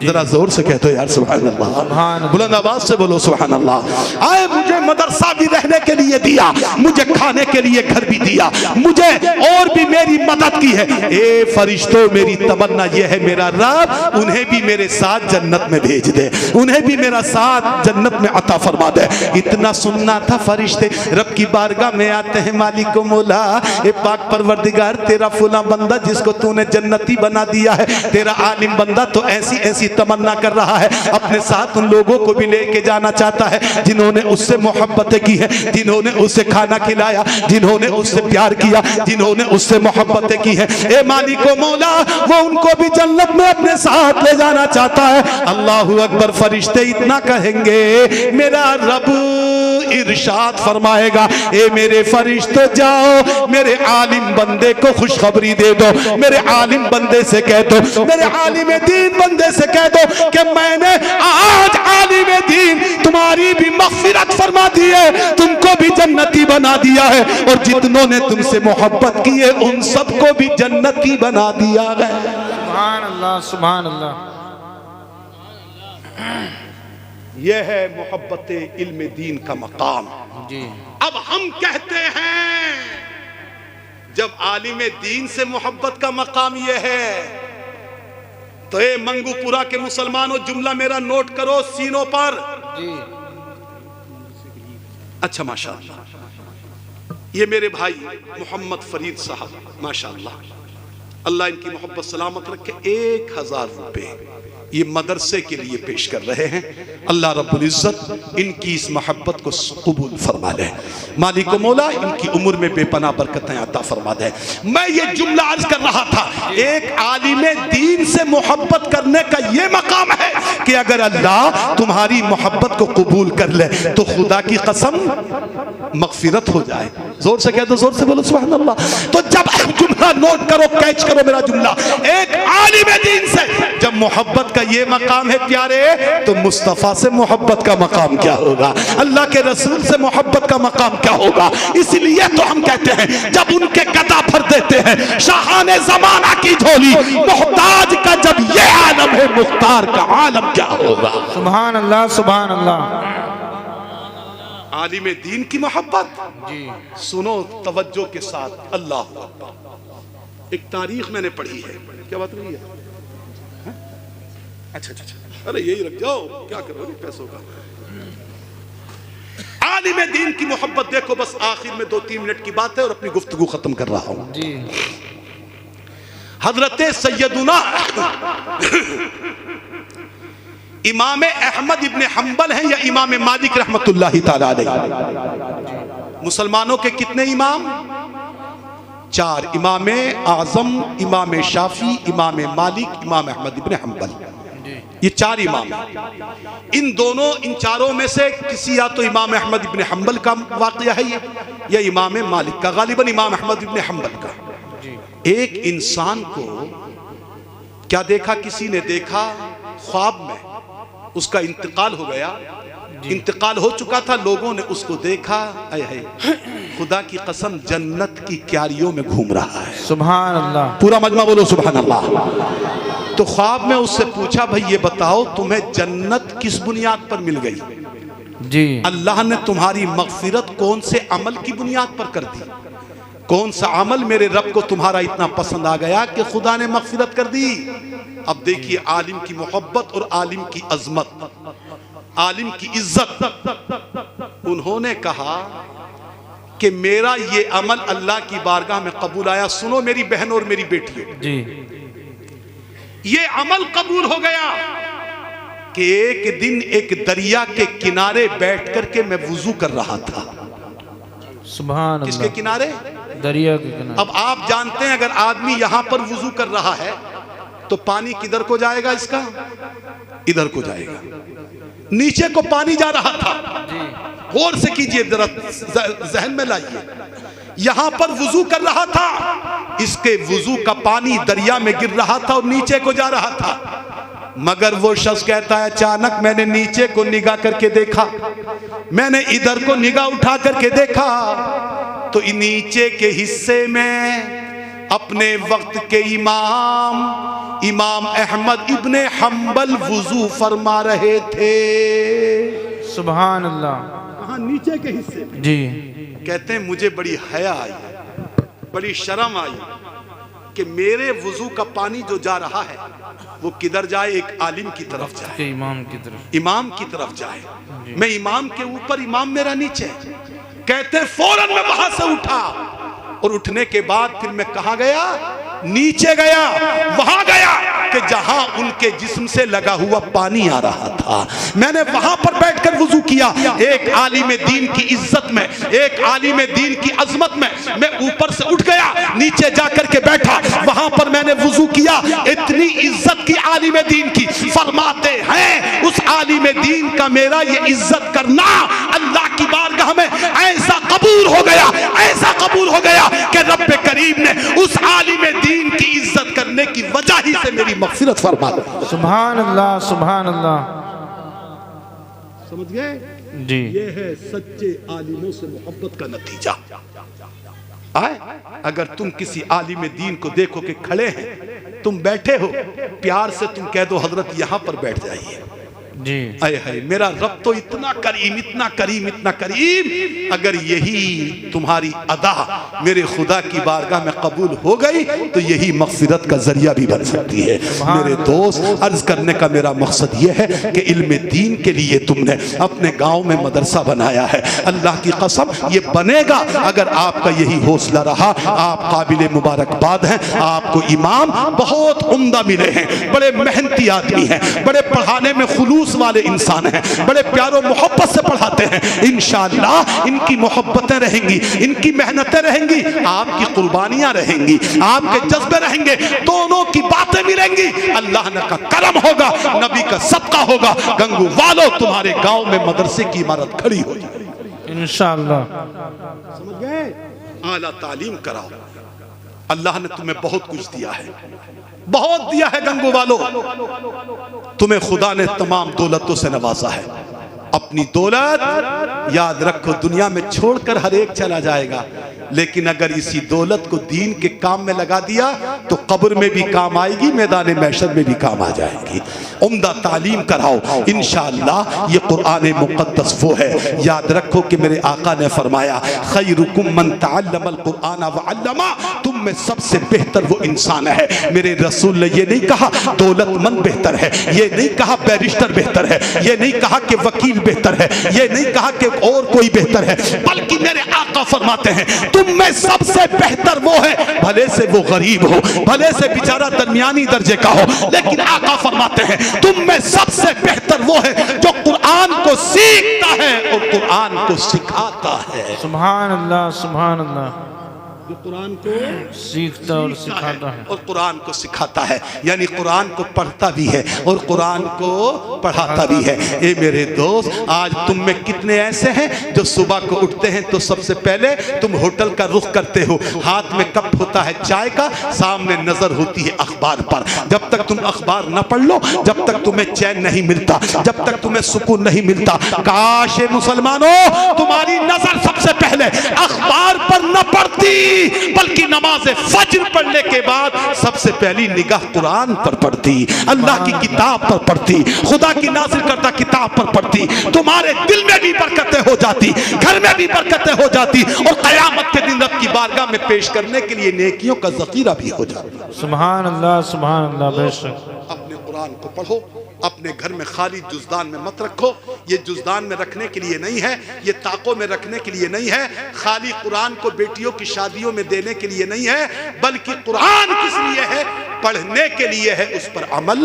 जरा जोर से कहते हो यार सुभान अल्लाह, बुलंद आवाज से बोलो सुभान अल्लाह। आए मुझे मदरसा भी रहने के लिए दिया, मुझे खाने के लिए घर भी दिया, मुझे और भी मेरी मदद की है। ए फरिश्तों मेरी तमन्ना यह है, मेरा रब उन्हें भी मेरे साथ जन्नत में भेज दे, उन्हें भी मेरा साथ जन्नत में अता फरमा दे। इतना सुनना था फरिश्ते रब की बारगाह में आते हैं, मालिक मौला ए पाक परवरदिगार, तेरा फुला बंदा जिसको तूने जन्नती बना दिया है, तेरा आलिम बंदा तो ऐसी ऐसी तमन्ना कर रहा है, अपने साथ उन लोगों को भी लेके जाना चाहता है जिन्होंने उससे मोहब्बतें की है, जिन्होंने उससे खाना खिलाया, जिन्होंने उससे प्यार किया, जिन्होंने उससे मोहब्बतें की है। ए मालिको मौला, वो उनको भी जन्नत में अपने साथ ले जाना चाहता है। अल्लाहू अकबर, फरिश्ते इतना कहेंगे, मेरा रब इरशाद फरमाएगा, ए मेरे फरिश्तों जाओ मेरे आलिम बंदे को खुशखबरी दे दो, मेरे आलिम बंदे से कह दो, मेरे आलिम दीन बंदे से कह दो कि मैंने आज आलिम दीन तुम्हारी भी मग़फ़िरत फरमा दी है, तुमको भी जन्नती बना दिया है, और जितनों ने तुमसे मोहब्बत की है उन सबको भी जन्नती बना दिया है। सुभान अल्लाह, सुभान अल्लाह। यह है मोहब्बत इल्म दीन का मकाम। जी। अब हम कहते हैं जब आलिम दीन से मोहब्बत का मकाम यह है, तो ये मंगूपुरा के मुसलमानों जुमला मेरा नोट करो सीनों पर। जी। अच्छा माशाअल्लाह, ये मेरे भाई मोहम्मद फरीद साहब माशाअल्लाह, अल्लाह इनकी मोहब्बत सलामत रखे, 1000 रुपए ये मदरसे के लिए पेश कर रहे हैं। अल्लाह रब्बुल इज्जत इनकी इस मोहब्बत को कबूल फरमा दे, मालिक मौला इनकी उम्र में बेपनाह बरकतें अता फरमा दे। मैं ये जुमला अर्ज कर रहा था, एक आलिम दीन से मोहब्बत करने का ये मकाम है कि अगर अल्लाह तुम्हारी मोहब्बत को कबूल कर ले तो खुदा की कसम मग़फ़िरत हो जाए। जोर से कह दो, जोर से बोलो सुभान अल्लाह। तो जब जुमला नोट करो, कैच करो मेरा जुमला, एक आलिम दीन से जब मोहब्बत का ये मकाम है प्यारे, तो मुस्तफ़ा से मोहब्बत का मकाम क्या होगा, अल्लाह के रसूल से मोहब्बत का मकाम क्या होगा। इसलिए तो हम कहते हैं जब उनके गदा भर देते हैं शाहाने ज़माना की झोली, मोहताज का जब ये आलम है मुख्तार का आलम क्या होगा। सुभान अल्लाह, सुभान अल्लाह। आलिम दीन की मोहब्बत, जी। सुनो तवज्जो के साथ। अल्लाह अकबर। एक तारीख मैंने पढ़ी है, क्या बात रही है? अच्छा अच्छा अच्छा, अरे यही रख जाओ, क्या करोगे पैसों का। आलिम दीन की मोहब्बत देखो, बस आखिर में 2-3 मिनट की बात है और अपनी गुफ्तगू खत्म कर रहा हूं। जी। हजरत सैयदुना इमाम अहमद इब्ने हम्बल हैं या इमाम मालिक रहमतुल्लाहि ताला अलैह। मुसलमानों के कितने इमाम? 4, इमाम आजम, इमाम शाफी, इमाम मालिक, इमाम अहमद इब्ने हम्बल, ये 4 इमाम। इन दोनों, इन चारों में से किसी, या तो इमाम अहमद इब्ने हम्बल का वाक़या है ये, या इमाम मालिक का, गालिबन इमाम अहमद इब्ने हम्बल का। एक इंसान को क्या देखा, किसी ने देखा ख्वाब में, उसका इंतकाल हो गया, इंतकाल हो चुका था, लोगों ने उसको देखा, आए है खुदा की कसम जन्नत की क्यारियों में घूम रहा है। सुभान अल्लाह। पूरा मजमा बोलो सुभान अल्लाह। तो ख्वाब में उससे पूछा, भाई ये बताओ तुम्हें जन्नत किस बुनियाद पर मिल गई? जी। अल्लाह ने तुम्हारी मग़फ़िरत कौन से अमल की बुनियाद पर कर दी? कौन सा अमल मेरे रब को तुम्हारा इतना पसंद आ गया कि खुदा ने मग़फ़िरत कर दी? अब देखिए आलिम की मोहब्बत और आलिम की अजमत, आलिम की इज्जत। उन्होंने कहा कि मेरा ये अमल अल्लाह की बारगाह में कबूल आया। सुनो मेरी बहनों और मेरी बेटियों, जी। ये अमल कबूल हो गया कि एक दिन एक दरिया के किनारे बैठ करके मैं वुजू कर रहा था। सुभान अल्लाह। किसके किनारे? दरिया के किनारे। अब आप जानते हैं अगर आदमी यहां पर वुजू कर रहा है तो पानी किधर को जाएगा? इसका इधर को जाएगा, नीचे को पानी जा रहा था। गौर से कीजिए जरा, जहन में लाइए। यहां पर वुजू कर रहा था, इसके वुजू का पानी दरिया में गिर रहा था और नीचे को जा रहा था। मगर वो शख्स कहता है अचानक मैंने नीचे को निगाह करके देखा, मैंने इधर को निगाह उठा करके देखा तो नीचे के हिस्से में अपने वक्त के इमाम अहमद इब्ने हम्बल वुजू फरमा रहे थे। सुभान अल्लाह। कहाँ? नीचे के हिस्से में। जी। कहते हैं मुझे बड़ी हया आई, बड़ी शर्म आई कि मेरे वुजू का पानी जो जा रहा है वो किधर जाए? एक आलिम की तरफ जाए, इमाम की तरफ, इमाम की तरफ जाए। मैं इमाम के ऊपर, इमाम मेरा नीचे। कहते हैं फौरन मैं वहां से उठा और उठने के बाद फिर मैं कहां गया? नीचे गया। वहां गया कि जहां उनके जिस्म से लगा हुआ पानी आ रहा था। मैंने वहां पर बैठकर वुजू किया। एक आलिम दीन की इज्जत में, एक आलिम दीन की अजमत में मैं ऊपर से उठ गया, नीचे जाकर के बैठा, वहां पर मैंने वुजू किया। इतनी इज्जत की आलिम दीन की। फरमाते हैं उस आलिम दीन का मेरा ये इज्जत करना अल्लाह की बारगाह में ऐसा कबूल हो गया, ऐसा कबूल हो गया कि रब करीम ने उस आलिम दीन की इज्जत करने की वजह ही से मेरी मग़फ़िरत फरमा दी। सुभान अल्लाह, सुभान अल्लाह। समझ गए जी, ये है सच्चे आलिमों से मोहब्बत का नतीजा। आए अगर तुम किसी आलिम दीन को देखो कि खड़े हैं, तुम बैठे हो, प्यार से तुम कह दो हजरत यहां पर बैठ जाइए। जी, आए हाय मेरा रब तो इतना करीम, इतना करीम, इतना करीम। अगर यही तुम्हारी अदा मेरे खुदा की बारगाह में कबूल हो गई तो यही मग़फ़िरत का जरिया भी बन सकती है। मेरे दोस्त, अर्ज करने का मेरा मकसद यह है कि इल्म दीन के लिए तुमने अपने गांव में मदरसा बनाया है। अल्लाह की कसम ये बनेगा अगर आपका यही हौसला रहा। आप काबिल मुबारकबाद हैं, आपको इमाम बहुत उम्दा मिले हैं, बड़े मेहनती आदमी हैं, बड़े पढ़ाने में खुलूस वाले इंसान हैं, बड़े प्यारो मोहब्बत से पढ़ाते हैं। इंशाअल्लाह इनकी मोहब्बतें रहेंगी, इनकी मेहनतें रहेंगी, आपकी कुर्बानियां रहेंगी, आपके जज्बे रहेंगे, दोनों की बातें मिलेंगी। अल्लाह ने का करम होगा, नबी का सदका होगा। गंगू वालों तुम्हारे गांव में मदरसे की इमारत खड़ी हो जाएगी इंशाअल्लाह। समझ गए? आला तालीम कराओ। अल्लाह ने तुम्हें बहुत कुछ दिया है, बहुत दिया है गंगू वालों। तुम्हें खुदा ने तमाम दौलतों से नवाजा है। अपनी दौलत याद रखो, दुनिया में छोड़कर हर एक चला जाएगा, लेकिन अगर इसी दौलत को दीन के काम में लगा दिया तो कब्र में भी काम आएगी, मैदान महशर में भी काम आ जाएगी। उम्दा तालीम कराओ। इंशाअल्लाह ये कुरान मुक़द्दस वो है, याद रखो कि मेरे आका ने फरमाया खैरुकुम मन तअल्लमल कुरान व अल्लमा, तुम में सबसे बेहतर वो इंसान है। मेरे रसूल ने ये नहीं कहा दौलतमंद बेहतर है, ये नहीं कहा बैरिस्टर बेहतर है, ये नहीं कहा कि वकील बेहतर है, ये नहीं कहा कि और कोई बेहतर है, बल्कि मेरे आका फरमाते हैं तुम में सबसे बेहतर वो है, भले से वो गरीब हो, भले से बेचारा दरमियानी दर्जे का हो, लेकिन आका फरमाते हैं तुम में सबसे बेहतर वो है जो कुरान को सीखता है और कुरान को सिखाता है। सुभान अल्लाह, सुभान अल्लाह। जो कुरान को सीखता और सिखाता है और कुरान को सिखाता है, यानी कुरान को पढ़ता भी है और कुरान को पढ़ाता भी है। ए मेरे दोस्त, आज तुम में कितने ऐसे हैं जो सुबह को उठते हैं तो सबसे पहले तुम होटल का रुख करते हो, हाथ में कप होता है चाय का, सामने नजर होती है अखबार पर। जब तक तुम अखबार न पढ़ लो, जब तक तुम्हें चैन नहीं मिलता, जब तक तुम्हें सुकून नहीं मिलता। काश मुसलमानों तुम्हारी नजर सबसे पहले अखबार पर न पड़ती, बल्कि नमाज फज्र पढ़ने के बाद सबसे पहली निगाह कुरान पर पड़ती, अल्लाह की किताब पर पड़ती, खुदा की नाज़िल करदा किताब पर पड़ती। तुम्हारे दिल में भी बरकतें हो जाती, घर में भी बरकतें हो जाती, और क़यामत के दिन रब की बारगाह में पेश करने के लिए नेकियों का ज़ख़ीरा भी हो जाता। सुभान अल्लाह, सुभान अल्लाह। बेशक अपने कुरान को पढ़ो, अपने घर में खाली जुज़दान में मत रखो। ये जुज़दान में रखने के लिए नहीं है, ये ताकों में रखने के लिए नहीं है, खाली कुरान को बेटियों की शादियों में देने के लिए नहीं है, बल्कि कुरान किस लिए है? पढ़ने के लिए है, उस पर अमल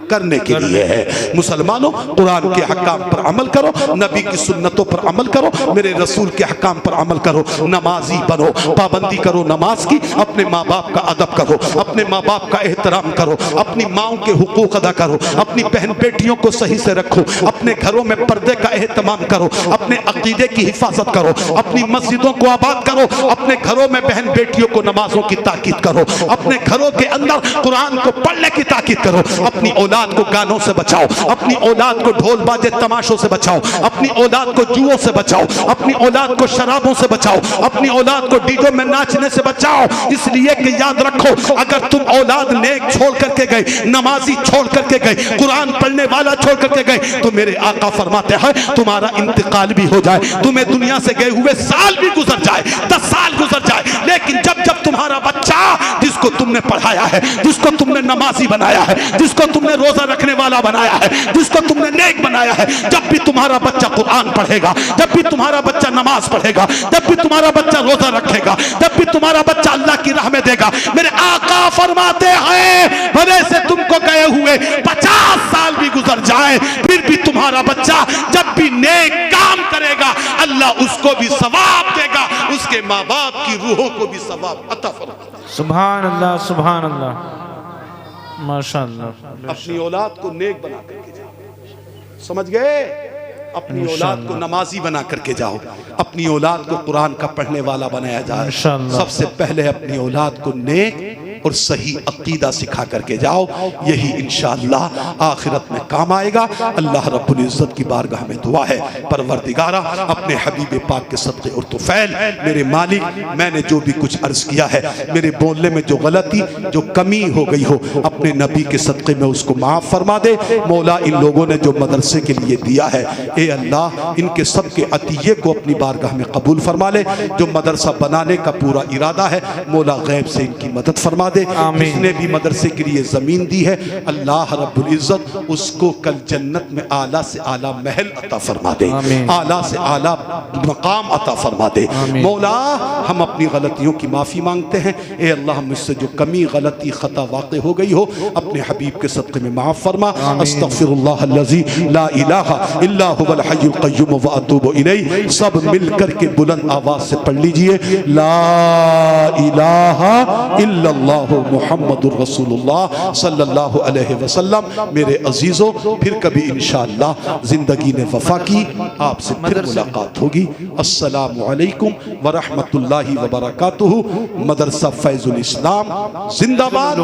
करने के लिए है। मुसलमानों, कुरान के हकाम पर अमल करो, नबी की सुन्नतों पर अमल करो, मेरे रसूल के हकाम पर अमल करो, नमाजी बनो, पाबंदी करो नमाज की, अपने माँ बाप का अदब करो, अपने माँ बाप का एहतराम करो, अपनी माओं के हुकूक अदा करो, अपनी बहन बेटियों को सही से रखो, अपने घरों में पर्दे का एहतमाम करो, अपने अकीदे की हिफाजत करो, अपनी मस्जिदों को आबाद करो, अपने घरों में बहन बेटियों को नमाजों की ताकीद करो, अपने घरों के अंदर कुरान को पढ़ने की ताकीद करो, अपनी औलाद को गानों से बचाओ, अपनी औलाद को ढोल बाजे तमाशों से बचाओ, अपनी औलाद को जुओं से बचाओ, अपनी औलाद को शराबों से बचाओ, अपनी औलाद को डीजों में नाचने से बचाओ। इसलिए कि याद रखो, अगर तुम औलाद नेक छोड़ करके गए, नमाजी छोड़ करके गए, कुरान पढ़ने वाला छोड़ करके गए, तो मेरे आका फरमाते हैं तुम्हारा इंतकाल भी हो जाए, तुम्हें दुनिया से गए हुए साल भी गुजर जाए, 10 साल गुजर जाए, लेकिन जब जब तुम्हारा बच्चा जिसको तुमने पढ़ाया है, जिसको तुमने नमाजी बनाया है, जिसको तुमने रोजा रखने वाला बनाया है, जिसको तुमने नेक बनाया है, जब भी तुम्हारा बच्चा कुरान पढ़ेगा, जब भी तुम्हारा बच्चा नमाज पढ़ेगा, जब भी तुम्हारा बच्चा रोजा रखेगा, जब भी तुम्हारा बच्चा अल्लाह की राह में देगा, मेरे आका फरमाते हैं भले से तुमको गए हुए 50 साल भी गुजर जाए, फिर भी तुम्हारा बच्चा जब भी नेक काम करेगा अल्लाह उसको भी सवाब देगा, उसके माँ बाप की रूहों को भी सवाब अता फरमाएगा। सुभान अल्लाह, सुभान अल्लाह, माशाअल्लाह। अपनी औलाद को नेक बना करके जाओ। समझ गए? अपनी औलाद को नमाजी बना करके जाओ, अपनी औलाद को कुरान का पढ़ने वाला बनाया जाए। इंशाअल्लाह। सबसे पहले अपनी औलाद को नेक और सही अकीदा सिखा करके जाओ, यही इंशाअल्लाह आखिरत में काम आएगा। अल्लाह रब्बुल इज्जत की बारगाह में दुआ है, परवरदिगारा अपने हबीब पाक के सदक़े और तुफ़ैल मेरे मालिक, मैंने जो भी कुछ अर्ज़ किया है, मेरे बोलने में जो गलती जो कमी हो गई हो, अपने नबी के सदक़े में उसको माफ़ फरमा दे। मौला इन लोगों ने जो मदरसे के लिए दिया है, ए अल्लाह इनके सब के अतिये को अपनी बारगाह में कबूल फरमा ले। जो मदरसा बनाने का पूरा इरादा है, मौला गैब से इनकी मदद फरमा दे। जिसने भी मदरसे के लिए ज़मीन दी है, अल्लाह रब्बुल इज़्ज़त उसको कल जन्नत में आला से आला महल अता फरमा दे, आला से आला मकाम अता फरमा दे। मौला हम अपनी गलतियों की माफ़ी मांगते हैं। ए अल्लाह मुझसे जो कमी गलती ख़ता वाक़ हो गई हो, अपने हबीब के सदक़े में माफ़ फरमा। अस्तग़फिरुल्लाह अल्लज़ी ला इलाहा इल्ला हुवल हय्युल क़य्यूम व अतूबु इलैह। सब मिल करके बुलंद आवाज़ से पढ़ लीजिए, ला इलाहा इल्लल्लाह मुहम्मदुर रसूलुल्लाह सल्लल्लाहु अलैहि वसल्लम। मेरे अजीज़ों, फिर कभी इंशाअल्लाह ज़िंदगी ने वफ़ा की आपसे फिर मुलाकात होगी। अस्सलामु अलैकुम व रहमतुल्लाहि व बरकातुहू। मदरसा फैज़ुल इस्लाम जिंदाबाद,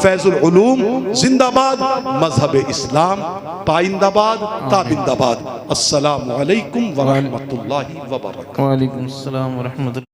फैज़ुल उलूम जिंदाबाद, मज़हब इस्लाम पाइंदाबाद ताबिंदाबाद। अस्सलामु अलैकुम व रहमतुल्लाहि व बरकातुहू। वालेकुम अस्सलाम व रहमतुल्लाह।